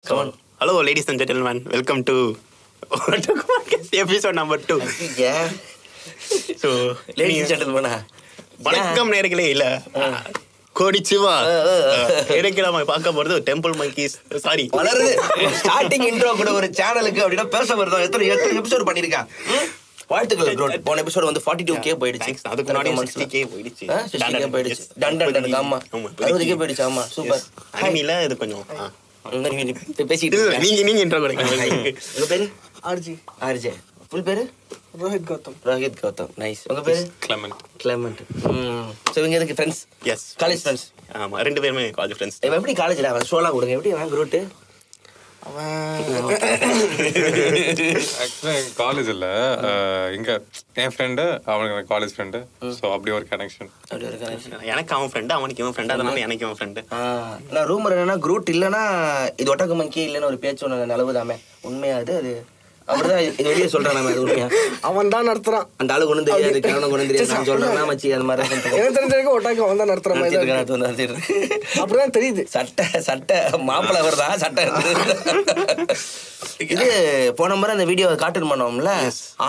Come on. Hello, ladies and gentlemen. Welcome to episode number 2. Yeah. So, Ladies and gentlemen. வணக்கம் நேயர்களே. இல்ல கோடிச்சுவா எனக்கு நம்ம பார்க்க போறது டெம்பிள் மங்கீஸ். சாரி, வளருது. ஸ்டார்டிங் இன்ட்ரோ கூட ஒரு சேனலுக்கு அப்படின்னா பேச வருதா? எத்தனை எபிசோட் பண்ணிருக்கேன். வாழ்த்துக்கள் ப்ரோ. போன எபிசோட் வந்து 42k போயிடுச்சு. அதுக்கு முன்னாடி 60k போயிடுச்சு. 60k போயிடுச்சு. டன் ஆமா. 60k போயிடுச்சு. ஆமா, சூப்பர். அனிமில இது கொஞ்சம் பேசிட்டு நீங்க இன்ட்ரோ கொடுங்க. உங்க பேரு? ஆர்ஜே. ஃபுல் பேரு? ரோஹித் கௌதம். நைஸ். உங்க பேரு? கிளமெண்ட். சோ இவங்க எதுக்கு ஃப்ரெண்ட்ஸ்? S, college friends. ஆமா, ரெண்டு பேருமே காலேஜ் ஃப்ரெண்ட்ஸ். இவன் எப்படி காலேஜ்ல அவன் ஷோலா கொடுங்க. எப்படி அவன் ரூட்? காலேஜ் இல்ல, இங்க என் ஃப்ரெண்டு அவனுக்கு காலேஜ் ஃப்ரெண்டு. ஸோ அப்படி ஒரு கனெக்ஷன். எனக்கு அவன் ஃப்ரெண்டு, அவனுக்கு இவன் ஃப்ரெண்டு, அதனால எனக்கு இவன் ஃப்ரெண்டு. நான் ரூமர் என்னன்னா குரூட் இல்லைன்னா இது ஒட்டக மங்கி இல்லைன்னு ஒரு பேச்சு ஒன்று நிலவுதாமே. உண்மையா அது அப்படிதான் இது வெளியே சொல்றேன். நம்ம உண்மையா அவன் தான் நடத்துறான். அந்த ஆளு கொண்டு தெரியாது, கிழவனை கொண்டு தெரியாது. நான் சொல்றேன் மச்சி அந்த மாதிரி எனக்கு தெரிஞ்ச ஒட்டாக்கு அவன் தான் நடத்துற மாதிரி அப்படிதான் தெரியுது. சட்டை மாப்பிள்ளை அவர் தான் சட்டை. இது போன முறை அந்த வீடியோ கார்ட்டூன் பண்ணோம்ல,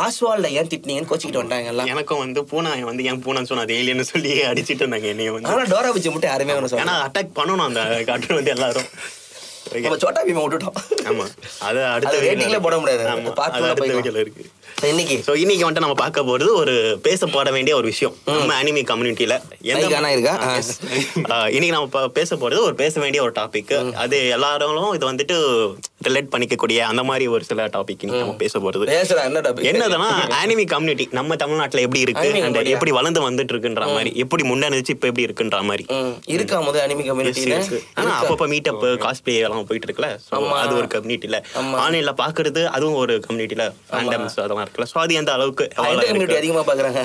ஆஸ்வால்ட ஏன் திட்டினீங்கன்னு கோச்சிக்கிட்டு வந்துட்டாங்க எல்லாம். எனக்கும் வந்து பூனா வந்து ஏன் பூனான்னு சொன்னா அது ஏலியன்னு சொல்லி அடிச்சிட்டு இருந்தாங்க என்னைய வந்து. ஆனா டோரா வச்சு மட்டும் யாருமே ஒன்று ஏன்னா அட்டாக் பண்ணணும் அந்த கார்ட்டூன் வந்து எல்லாரும். நம்ம சோட்டா பீமா விட்டுட்டோம். ஆமா, அது அடுத்த ரேட்டிங்ல போட முடியாது. அடுத்த வீடியோல இருக்கு. இன்னைக்கு வந்துட்டு நம்ம பார்க்க போறது ஒரு பேசப்பட வேண்டிய ஒரு விஷயம் நம்ம அனிமி கம்யூனிட்டியில. இன்னைக்கு நம்ம பேச போறது ஒரு பேச வேண்டிய ஒரு டாபிக். அது எல்லாரும் இது வந்துட்டு ரிலேட் பண்ணிக்கக்கூடிய அந்த மாதிரி ஒரு சில டாபிக் நம்ம பேச போறது. என்னதுன்னா அனிமி கம்யூனிட்டி நம்ம தமிழ்நாட்டுல எப்படி இருக்கு, எப்படி வளர்ந்து வந்துட்டு இருக்குன்ற மாதிரி, எப்படி முன்னணிச்சு இப்ப எப்படி இருக்குன்ற மாதிரி இருக்கா முதல் அனிமி கம்யூனிட்டி. ஆனா அப்பப்ப மீட் அப் காஸ்பிளே எல்லாம் போயிட்டு இருக்குல்ல, அது ஒரு கம்யூனிட்டில. ஆன்லைன்ல பாக்குறது அதுவும் ஒரு கம்யூனிட்டில ஃபேண்டம்ஸ் அதெல்லாம் இருக்குல்ல. சோ அது எந்த அளவுக்கு கம்யூனிட்டி அதிகமா பாக்குறாங்க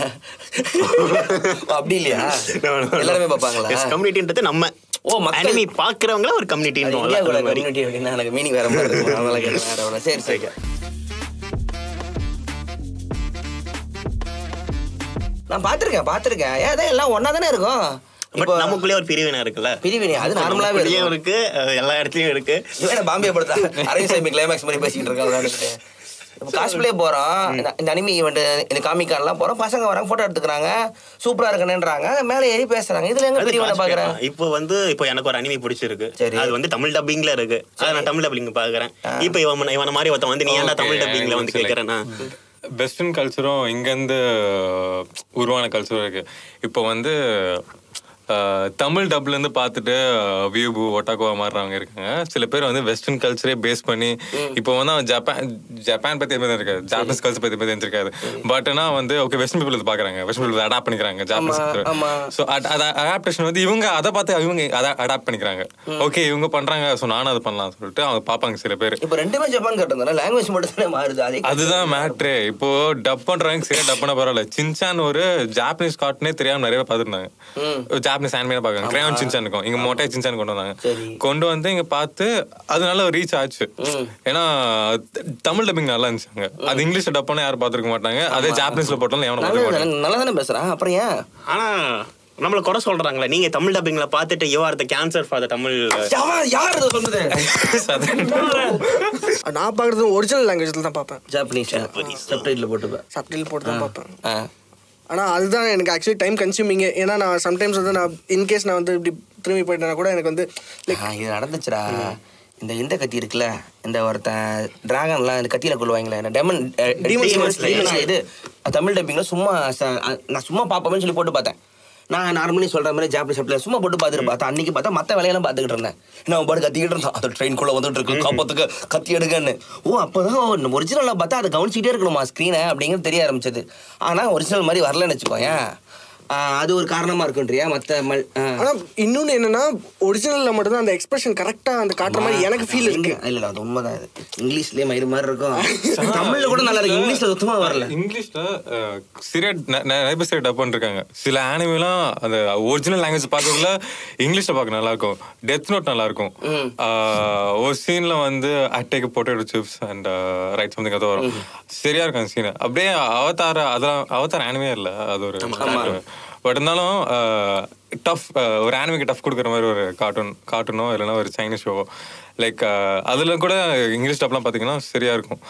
அப்படி இல்லையா? எல்லாருமே பாப்பாங்களா? கம்யூனிட்டின்றது நம்ம அனிமி பாக்குறவங்கள ஒரு கம்யூனிட்டி. கம்யூனிட்டி அப்படின்னா எனக்கு மீனிங் வேற மாதிரி இருக்கும். அதனால கேட்டேன். சரி சரி. நான் பாத்திருக்கேன். ஏன் எல்லாம் ஒன்னா தானே இருக்கும். இப்போ நமக்குள்ளே ஒரு பிரிவினை இருக்குல்ல. பிரிவினை அது நார்மலாவே இருக்கு, எல்லா இடத்துலயும் இருக்கு. இவன் பாம்பே படுத்தா அரவிந்த் சாமி கிளைமேக்ஸ் மாதிரி பேசிட்டு இருக்காங்க. காஸ்பிளே போறோம், இந்த அனிமி ஈவெண்ட், இந்த காமிக்கான்லாம் போறோம். பசங்க வராங்க, போட்டோ எடுத்துக்கிறாங்க, சூப்பரா இருக்குன்றாங்க, மேலே ஏறி பேசுறாங்க. இதுல எங்க பிரிவினை பாக்குறேன். இப்போ எனக்கு ஒரு அனிமி பிடிச்சிருக்கு, அது வந்து தமிழ் டப்பிங்ல இருக்கு. அதை நான் தமிழ் டப்பிங் பாக்குறேன். இப்போ இவன மாதிரி ஒருத்தன் வந்து நீ ஏன்டா தமிழ் டப்பிங்ல வந்து கேட்கறேன்னா, வெஸ்டர்ன் கல்ச்சரும் இங்கேருந்து உருவான கல்ச்சரும் இருக்கு. இப்போ வந்து தமிழ் டப்ல இருந்து பார்த்துட்டு வியூபு ஒட்டாக்குவா மாறுறவங்க இருக்காங்க. சில பேர் வந்து வெஸ்டர்ன் கல்ச்சரே பேஸ் பண்ணி இப்போ வந்து அவன் ஜப்பான் பத்தி எதுவுமே இருக்காது, ஜாப்பனீஸ் கல்ச்சர் பத்தி எதுவுமே தெரிஞ்சிருக்காது. பட் ஆனால் வந்து ஓகே வெஸ்டர்ன் பீப்புள் பாக்குறாங்க, வெஸ்டர்ன் பீப்புள் அடாப்ட் பண்ணிக்கிறாங்க ஜாப்பனீஸ். ஸோ அடாப்டேஷன் வந்து இவங்க அதை பார்த்து இவங்க அடாப்ட் பண்ணிக்கிறாங்க. ஓகே இவங்க பண்றாங்க, ஸோ நானும் அதை பண்ணலாம் சொல்லிட்டு அவங்க பார்ப்பாங்க சில பேர். இப்போ ரெண்டுமே ஜப்பான் கட்டுறதுனால லாங்குவேஜ் மட்டும் தானே மாறுது. அதுதான் மேட்ரு. இப்போ டப் பண்றாங்க, சரியா டப் பண்ண பரவாயில்ல. சின்சான் ஒரு ஜாப்பனீஸ் கார்ட்டூனே தெரியாம நிறைய பார்த்துருந்தாங்க. ஜாப்பனீஸ் ஆனிமே பாக்குறாங்க. கிரேயான் சின்சான் இருக்கும், இங்க மொட்டை சின்சான் கொண்டு வந்தாங்க. கொண்டு வந்து இங்க பார்த்து அது நல்லா ரீச் ஆச்சு. ஏன்னா தமிழ் டப்பிங் நல்லா இருந்துச்சு. அது இங்கிலீஷ்ல டப் பண்ண யாரும் பார்த்துருக்க மாட்டாங்க. அதே ஜாப்பனீஸ்ல போட்டாலும் எவனும் நல்லா தானே பேசுறான். அப்புறம் ஏன் ஆனா நம்மள குறை சொல்றாங்களே, நீங்க தமிழ் டப்பிங்ல பார்த்துட்டு you are the cancer for the Tamil. யார் இத சொன்னது? நான் பாக்குறது ஒரிஜினல் லாங்குவேஜ்ல தான் பார்ப்பேன். ஜாப்பனீஸ் சப்டைட்டில் போட்டு தான் பார்ப்பேன். ஆனால் அதுதான் எனக்கு ஆக்சுவலி டைம் கன்சியூமிங். ஏன்னா நான் சம்டைம்ஸ் வந்து நான் இன்கேஸ் நான் வந்து இப்படி திரும்பி போயிட்டேன்னா கூட எனக்கு வந்து இது நடந்துச்சுடா. இந்த கத்தி இருக்குல்ல, இந்த ஒருத்தன் டிராகன்லாம் இந்த கத்தியில கொள்ளுவாங்களே, இது தமிழ் டப்பிங்ல சும்மா நான் சும்மா பார்ப்போம்னு சொல்லி போட்டு பார்த்தேன். நான் நார்மலி சொல்ற மாதிரி ஜாப்பனீஸ் சப்டைட்டில் சும்மா போட்டு பார்த்துட்டு பார்த்தேன். அன்னைக்கு பார்த்தா மற்ற வேலையெல்லாம் பார்த்துக்கிட்டு இருந்தேன். நான் பாட்டு கத்திக்கிட்டு இருந்தேன். அது ட்ரெயின்குள்ளே வந்துட்டு இருக்கு, காப்பத்துக்கு கத்தி எடுக்கன்னு. அப்போதான் ஒரிஜினலாக பார்த்தா அதை கவனிச்சிக்கிட்டே இருக்கணுமா ஸ்க்ரீனை அப்படிங்கிறது தெரிய ஆரம்பிச்சது. ஆனால் ஒரிஜினல் மாதிரி வரலன்னு வச்சுக்கோங்க. அது ஒரு காரணமா இருக்குன்றியா? மற்ற ஆனால் இன்னொன்று என்னன்னா, ஒரிஜினலில் மட்டும்தான் அந்த எக்ஸ்பிரஷன் கரெக்டாக அந்த காட்டுற மாதிரி எனக்கு ஃபீல் இருக்கு. இல்லை அது உண்மைதான். இது இங்கிலீஷ்லேயே மயிறு மாதிரி இருக்கும், தமிழ்ல கூட நல்லா இருக்கு, இங்கிலீஷ்ல சுத்தமாக வரல. இங்கிலீஷ்ல சீரியட் நிறைய பேர் சீரியட் டப் பண்ணிருக்காங்க. சில ஆனிமெலாம் அந்த ஒரிஜினல் லாங்குவேஜ் பார்க்கறதுல இங்கிலீஷ்ல பார்க்க நல்லா இருக்கும். டெத் நோட் நல்லா இருக்கும். ஒரு சீன்ல வந்து I take potato chips and right something அது வரும். சரியா இருக்கும் அந்த சீன். அப்படியே அவதார், அதெல்லாம் அவதார் ஆனிமே இல்லை, அது ஒரு பட் இருந்தாலும் டஃப் ஒரு ஆனிமிக்கு டஃப் கொடுக்குற மாதிரி ஒரு கார்ட்டூனோ இல்லைன்னா ஒரு சைனீஸ் ஷோவோ லைக் அதில் கூட இங்கிலீஷ் டப்லாம் பார்த்தீங்கன்னா சரியாக இருக்கும்.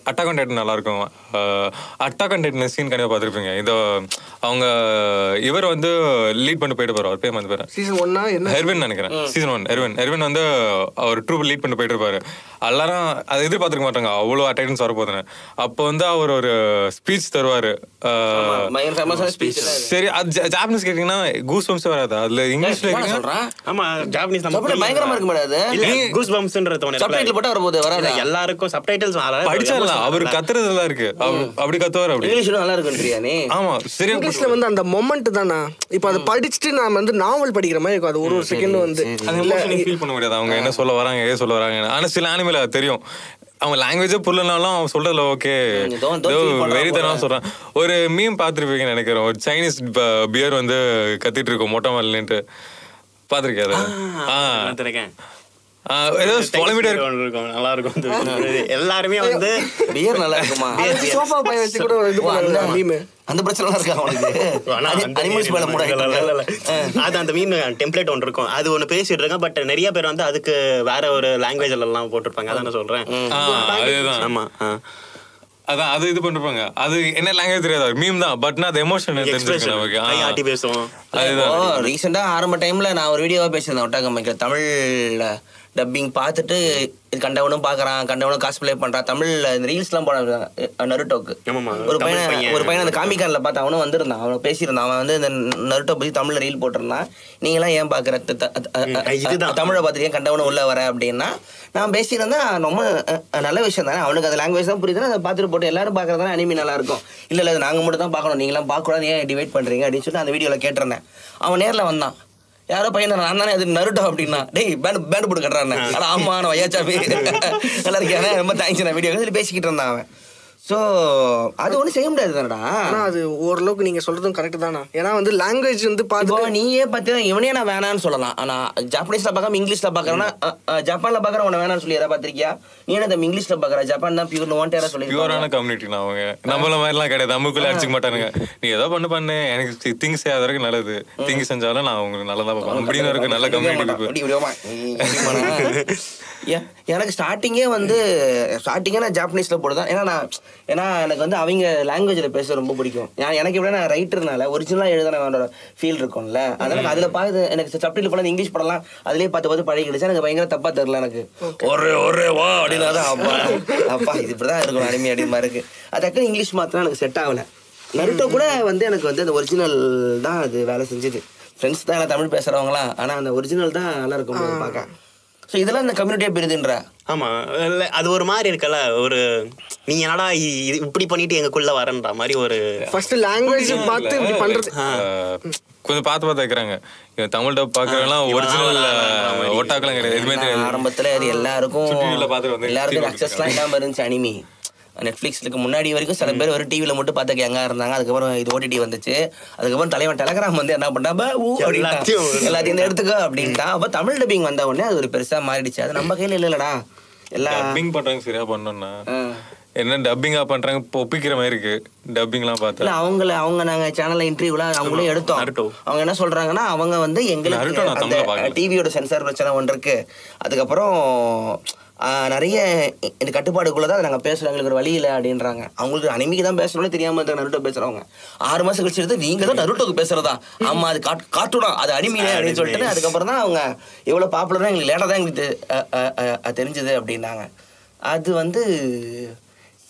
அட்டாக் ஆன் டைட்டன் நல்லாயிருக்கும். அட்டாக் ஆன் டைட்டன் சீன் கண்டிப்பாக பார்த்துருப்பீங்க. இதோ அவங்க இவர் வந்து லீட் பண்ணி போயிட்டு போகிறார். அவர் பேர் வந்து பேர் சீசன் 1 எர்வின் நினைக்கிறேன். சீசன் 1 எர்வின் வந்து அவர் ட்ரூப் லீட் பண்ணி போயிட்டு இருப்பாரு. எல்லாரும் அதை எதிர்பார்த்துக்க மாட்டாங்க அவ்வளோ அட்டெண்டன்ஸ் வரப்போதுன்னு. அப்போ வந்து அவர் ஒரு ஸ்பீச் தருவார். சரி, அது ஜாப்பனீஸ் கேட்டீங்கன்னா கூஸ் பம்ப்ஸே வராது. அதுல இங்கிலீஷ்ல எல்லாருக்கும் சப்டைட்டில்ஸ் படிச்சாலாம் அவர் கத்துறதெல்லாம் இருக்கு. அப்படி கத்துவார். அப்படி இங்கிலீஷ்ல நல்லா இருக்கும். ஆமா, சரி. இங்கிலீஷ்ல வந்து அந்த மொமெண்ட் தானா இப்போ அதை படிச்சுட்டு நாம வந்து நாவல் படிக்கிற மாதிரி இருக்கும். அது ஒரு செகண்ட் வந்து ஃபீல் பண்ண முடியாது அவங்க என்ன சொல்ல வராங்க, ஏதோ சொல்ல வராங்க. ஆனா சில அனிமேல தெரியும். அவங்க லாங்குவேஜே புரியலனாலும் அவன் சொல்றதுல ஓகே வெறித்தனமா சொல்றான். ஒரு மீம் பார்த்துருப்பீங்கன்னு நினைக்கிறேன். ஒரு சைனீஸ் பியர் வந்து கத்திட்டு இருக்கும் மொட்டை மாலின்ட்டு. பாத்திருக்கேன். நல்லா இருக்கும். எல்லாருமே வந்து பியர் நல்லா இருக்குமா, சோஃபா பை வச்சு கூட இது பண்ணலாம். மீம் அந்த பிரச்சனை இருக்கா அவனுக்கு? அனிமல்ஸ் மேல மூட அது அந்த மீம் டெம்ப்ளேட் ஒன்று இருக்கும். அது ஒன்று பேசிட்டு இருக்கேன். பட் நிறைய பேர் வந்து அதுக்கு வேற ஒரு லாங்குவேஜ்ல எல்லாம் போட்டிருப்பாங்க. அதான் சொல்றேன். ஆமா, அதான் அது இது பண்ணிருப்பாங்க. அது என்ன லாங்குவேஜ் தெரியாது, மீம் தான். பட் நான் அது எமோஷன் தெரிஞ்சிருக்கு நமக்கு. ஆட்டி பேசுவோம். ரீசெண்டா ஆரம்ப டைம்ல நான் ஒரு வீடியோவா பேசியிருந்தேன். ஒட்டாக்கம்மைக்கு தமிழ்ல டப்பிங் பார்த்துட்டு கண்டவனும் பாக்குறான், கண்டவனும் காஸ்பிளே பண்றான். தமிழ்ல இந்த ரீல்ஸ்லாம் போட நருட்டோக்கு ஒரு பையன் அந்த காமிக்கான்ல பார்த்து அவனும் வந்திருந்தான். அவன் பேசியிருந்தான். அவன் வந்து இந்த நருட்டோ பத்தி தமிழ்ல ரீல் போட்டிருந்தான். நீங்களாம் ஏன் பாக்குற தமிழை பார்த்துட்டு ஏன் கண்டவனும் உள்ள வர அப்படின்னா நான் பேசியிருந்தேன். ரொம்ப நல்ல விஷயம் தானே, அவனுக்கு அந்த லாங்குவேஜ் தான் புரியுதுன்னா அதை பார்த்துட்டு போட்டு எல்லாரும் பார்க்கறதானே அனிமி நல்லா இருக்கும். இல்லை நாங்கள் மட்டும் தான் பார்க்கணும், நீங்களாம் பார்க்கக்கூடாது, ஏன் டிவைட் பண்றீங்க அப்படின்னு சொல்லிட்டு அந்த வீடியோவில் கேட்டிருந்தேன். அவன் நேரில் வந்தான். யாரோ பையன் நான் தானே அது நருட்டோ அப்படின்னா, டேய் பேண்ட் போட்டு கட்டுறான். ஆனால் ஆமா நான் வையாச்சாப்பி நல்லா இருக்கியா, ரொம்ப தேங்க்ஸ் நான் வீடியோ சொல்லி பேசிக்கிட்டு இருந்தான் அவன். ஸோ அது ஒன்றும் செய்ய முடியாது தானடா. ஆனால் அது ஓரளவுக்கு நீங்கள் சொல்கிறதும் கரெக்டு தானா. ஏன்னா வந்து லாங்குவேஜ் வந்து பார்த்து நீயே பார்த்தீங்கன்னா இவனே நான் வேணான்னு சொல்லலாம். ஆனால் ஜாப்பனீஸில் பார்க்காம இங்கிலீஷில் பார்க்குறேன்னா ஜப்பானில் பார்க்குற உன்னை வேணான்னு சொல்லி யாராவது பார்த்துருக்கியா? நீ என்ன தம்பி இங்கிலீஷில் பார்க்குற, ஜப்பான் தான் பியூர்னு ஒன்ட்டேரா சொல்லி பியூரான கம்யூனிட்டி நான். அவங்க நம்மள மாதிரிலாம் கிடையாது, நமக்குள்ளே அடிச்சுக்க மாட்டானுங்க. நீ ஏதோ பண்ணு எனக்கு திங்ஸ் செய்யாத வரைக்கும் நல்லது, திங்ஸ் செஞ்சாலும் நான் உங்களுக்கு நல்லதாக பார்ப்பேன் அப்படின்னு இருக்கு. நல்ல கம்யூனிட்டி. எனக்கு ஸ்டார்டிங்கே நான் ஜாப்பனீஸில் போடுதான். ஏன்னா எனக்கு வந்து அவங்க லாங்குவேஜில் பேச ரொம்ப பிடிக்கும். எனக்கு எப்படின்னா நான் ரைட்டர்னால ஒரிஜினலாக எழுதுன என்னோட ஃபீல் இருக்கும்ல. அதனால் அதில் பார்த்து எனக்கு சப்டைட்டில் படம் இங்கிலீஷ் படம்லாம் அதிலே பார்த்து பழகிடுச்சு. எனக்கு பயங்கர தப்பாக தெரில. எனக்கு ஒரே வா அப்படின்னா தான் அப்பா இது இப்படி தான் இருக்கும் அனிமே அப்படிமா இருக்கு. அது டக்குன்னு இங்கிலீஷ் மாத்திரம் எனக்கு செட் ஆகலை. நருட்டோ கூட வந்து எனக்கு வந்து அந்த ஒரிஜினல் தான் அது வேலை செஞ்சுது. ஃப்ரெண்ட்ஸ் தான் எல்லாம் தமிழ் பேசுகிறவங்களாம், ஆனால் அந்த ஒரிஜினல் தான் நல்லா இருக்கும் பார்க்க. ஸோ இதெல்லாம் இந்த கம்யூனிட்டியாக பெறுதுன்ற. ஆமாம், அது ஒரு மாதிரி இருக்கல. ஒரு நீ என்னடா இப்படி பண்ணிட்டு எங்களுக்குள்ள வரன்ற மாதிரி ஒரு ஃபர்ஸ்ட் லாங்குவேஜ் பார்த்து இப்படி பண்றது கொஞ்சம் பார்த்து வைக்கிறாங்க. தமிழ் டப் பார்க்கறவங்கலாம் ஒரிஜினல் ஒட்டாக்கெல்லாம் கிடையாது, எதுவுமே தெரியாது. ஆரம்பத்தில் அது எல்லாருக்கும் அக்சஸ்லாம் இல்லாமல் இருந்துச்சு. அனிமி நெட்ஃப்ளிக்ஸுக்கு முன்னாடி வரைக்கும் சில பேர் ஒரு டிவியில் மட்டும் பார்த்துக்க எங்கே இருந்தாங்க. அதுக்கப்புறம் இது ஓடிடி வந்துச்சு. அதுக்கப்புறம் தலைவன் டெலகிராம் வந்து என்ன பண்ணா எல்லாத்தையும் எடுத்துக்க அப்படின்ட்டா. அப்போ தமிழ் டப்பிங் வந்த உடனே அது ஒரு பெருசாக மாறிடுச்சு. அது நம்ம கையில் இல்லைடா. எல்லாம் டப்பிங் பண்ணுறாங்க சரியா பண்ணோன்னா என்ன டப்பிங்கா பண்றாங்க ஒப்பிக்கிற மாதிரி இருக்கு. டப்பிங்லாம் பார்த்தா அவங்க நாங்கள் சேனலில் இன்டர்வியூலாம் அவங்களே எடுத்தோம். அவங்க என்ன சொல்றாங்கன்னா அவங்க வந்து எங்களுக்கு டிவியோட சென்சார் பிரச்சனை ஒன்று இருக்கு. அதுக்கப்புறம் நிறைய இந்த கட்டுப்பாடுக்குள்ளே தான் நாங்கள் பேசுகிறோம், எங்களுக்கு ஒரு வழி இல்லை அப்படின்றாங்க. அவங்களுக்கு அனிமிக்கு தான் பேசணும்னு தெரியாமல் இருந்தாங்க நருட்டோ பேசுகிறவங்க. 6 மாதம் கழிச்சு எடுத்து நீங்கள் தான் நருட்டோக்கு பேசுகிறதா? ஆமாம் அது காட்டுடும், அது அனிமியே அப்படின்னு சொல்லிட்டு அதுக்கப்புறம் தான் அவங்க எவ்வளோ பாப்புலராக எங்களுக்கு லேட்டாக தான் எங்களுக்கு தெரிஞ்சுது அப்படின்னாங்க. அது வந்து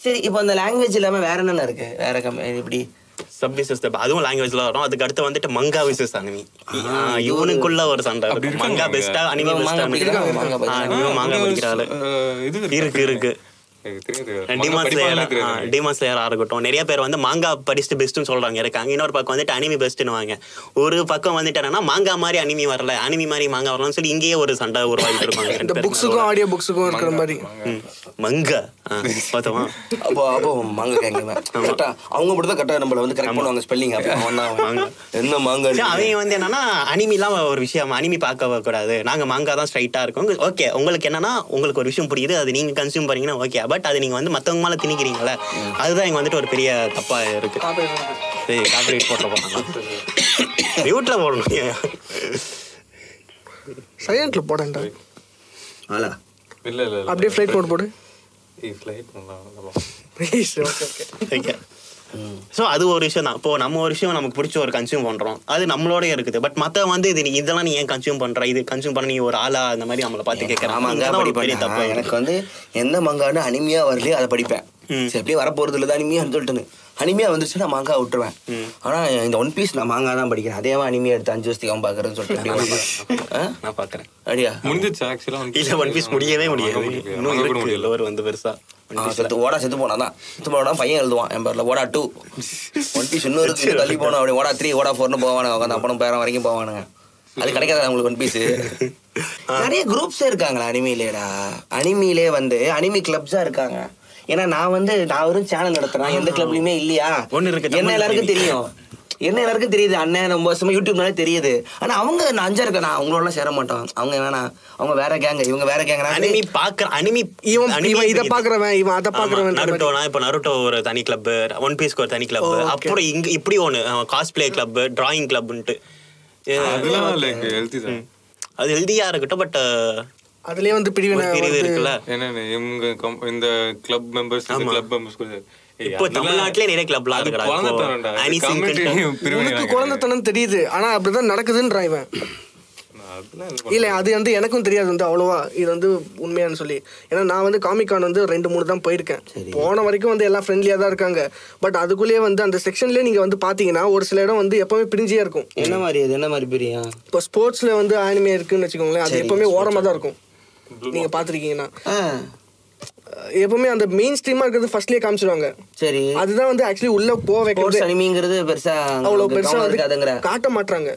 சரி. இப்போ அந்த லாங்குவேஜ் இல்லாமல் வேற என்னென்ன இருக்குது? வேற இப்படி சப்விசஸ் அதுவும் லாங்குவேஜ்ல வரும். அதுக்கு அடுத்து வந்துட்டு மங்கா விசஸ் அனிமி. இவனுக்குள்ள ஒரு சண்டை இருக்கு. மங்கா பெஸ்டா அனிமி பெஸ்டா? மாங்கா படிக்கிறாள் இருக்கு. டீமான் ஸ்லேயரா இருக்கட்டும், நிறைய பேர் வந்து மாங்கா படிச்சுட்டு பெஸ்ட்னு சொல்றாங்க இருக்காங்க. இன்னொரு பக்கம் வந்துட்டு அனிமி பெஸ்ட்னுவாங்க. ஒரு பக்கம் வந்துட்டு என்னன்னா மாங்கா மாதிரி அனிமி வரல, அனிமி மாதிரி மாங்கா வரலன்னு சொல்லி இங்கேயே ஒரு சண்டை உருவாக்கிட்டு இருப்பாங்க. இந்த புக்ஸுக்கும் ஆடியோ புக்ஸுக்கும் இருக்கிற மாதிரி மங்கா பார்த்தோமா? அப்போ மாங்கா கரெக்டா அவங்க மட்டும் தான் கரெக்டா நம்மள வந்து கரெக்ட் பண்ணுவாங்க ஸ்பெல்லிங். என்ன மாங்கா அவங்க வந்து என்னன்னா அனிமிலாம் ஒரு விஷயம், அனிமி பார்க்க கூடாது, நாங்க மாங்கா தான் ஸ்ட்ரைட்டா இருக்கோம். ஓகே, உங்களுக்கு என்னன்னா உங்களுக்கு ஒரு விஷயம் புரியுது, அது நீங்க கன்சியூம் பண்ணீங்கன்னா ஓகே. பட் அது நீங்க வந்து மத்தவங்க மேல திணிக்கிறீங்களே, அதுதான் இங்க வந்துட்டு ஒரு பெரிய தப்பா இருக்கு. காப்பிரைட் போட்டு போனாங்க. மியூட்ல போடணும். சைலண்ட்ல போடண்டா. ஆலா இல்ல இல்ல அப்படியே ஃப்ளைட் மோட் போடு. ஃப்ளைட் பண்ணலாம். ஓகே. ஸோ அது ஒரு விஷயம் தான். இப்போ நம்ம ஒரு விஷயம் நமக்கு பிடிச்ச ஒரு கன்சியூம் பண்றோம், அது நம்மளோடய இருக்குது. பட் மற்ற வந்து இது இதெல்லாம் நீ ஏன் கன்சியூம் பண்ற, இது கன்சியூம் பண்ண நீ ஒரு ஆளா அந்த மாதிரி நம்மளை பார்த்து கேட்கறாங்க. எனக்கு வந்து எந்த மங்கான்னு அனிமையா வரலையே அதை படிப்பேன். சரி எப்படியே வரப்போறது இல்லை தான் அனிமையான்னு சொல்லிட்டுன்னு அனிமையா வந்துச்சு நான் மாங்கா விட்டுருவேன். ஆனா இந்த ஒன் பீஸ் நான் மாங்கா தான் படிக்கிறேன். அதே அனிமையா எடுத்து 5 வருஷத்துக்கு அவன் பாக்குறேன்னு சொல்லிட்டு நான் பாக்குறேன். அப்படியா முடிஞ்சிச்சு ஆக்சுவலா. இல்ல ஒன் பீஸ் முடியவே முடியாது. இன்னும் இருக்கு ஒரு வந்து பெருசா ஓடா செத்து போனாதான் செத்து போனா பையன் எழுதுவான் என் பேர்ல ஓடா 2 ஒன் பீஸ் இன்னொரு தள்ளி போனோம். அப்படி ஓடா 3 ஓடா 4ன்னு போவானுங்க. உட்காந்து அப்பனும் பேரம் வரைக்கும் போவானுங்க. அது கிடைக்காது அவங்களுக்கு ஒன் பீஸ். நிறைய குரூப்ஸே இருக்காங்களா அனிமிலேடா. அனிமிலே வந்து அனிமி கிளப்ஸா இருக்காங்க. ஏன்னா நான் வெறும் சேனல் நடத்துறேன், எந்த கிளப்லயுமே இல்லையா. ஒண்ணு இருக்கு, என்ன எல்லாருக்கும் தெரியும், என்ன எல்லாருக்கும் தெரியுது. அண்ணன் ரொம்ப வருஷமா யூடியூப்னாலே தெரியுது. ஆனா அவங்க நான் 5 இருக்கேன், நான் அவங்களோட சேர மாட்டோம். அவங்க வேணாம், அவங்க வேற கேங்க, இவங்க வேற கேங்க. அனிமி பாக்குற அனிமி இவன் இத பாக்குறவன், இவன் அத பாக்குறவன். நருட்டோனா இப்ப நருட்டோ ஒரு தனி கிளப், ஒன் பீஸ்க்கு ஒரு தனி கிளப், அப்புறம் இங்க இப்படி ஒன்னு காஸ்பிளே கிளப், டிராயிங் கிளப்ன்ட்டு. அதெல்லாம் லைக் ஹெல்தி தான். அது ஹெல்தியா இருக்கட்டும். பட் அதுலயே வந்து பிரிவு இருக்குல்ல. என்னன்னு இவங்க இந்த கிளப் மெம்பர்ஸ் கிளப் மெம்பர்ஸ் கூட இப்போ தமிழ்நாட்டிலே நிறைய கிளப்லாம் இருக்குடா. உனக்கு குழந்தைத்தனம் தெரியுது, ஆனா அப்படிதான் நடக்குதுன்றான் இவன். இல்ல அது வந்து எனக்கும் தெரியாது வந்து அவ்வளவா இது வந்து உண்மையானு சொல்லி. ஏன்னா நான் வந்து காமிக்கான் வந்து 2-3 தான் போயிருக்கேன். போன வரைக்கும் வந்து எல்லாம் ஃப்ரெண்ட்லியா தான் இருக்காங்க. பட் அதுக்குள்ளேயே வந்து அந்த செக்ஷன்லயே நீங்க வந்து பாத்தீங்கன்னா ஒரு சில இடம் வந்து எப்பவுமே பிரிஞ்சியா இருக்கும். என்ன மாதிரி பிரியும்? இப்போ ஸ்போர்ட்ஸ்ல வந்து ஆனிமே இருக்குன்னு வச்சுக்கோங்களேன், அது எப்பவுமே ஓரமா தான் இருக்கும். நீங்க பாத்திருக்கீங்கன்னா எப்பவுமே அந்த மெயின் ஸ்ட்ரீமா இருக்கிறது ஃபர்ஸ்ட்லயே காமிச்சிடுவாங்க. சரி, அதுதான் வந்து ஆக்சுவலி உள்ள போக வைக்கிறது. அனிமிங்கிறது பெருசா அவ்வளவு பெருசா வந்து காட்ட மாட்டாங்க.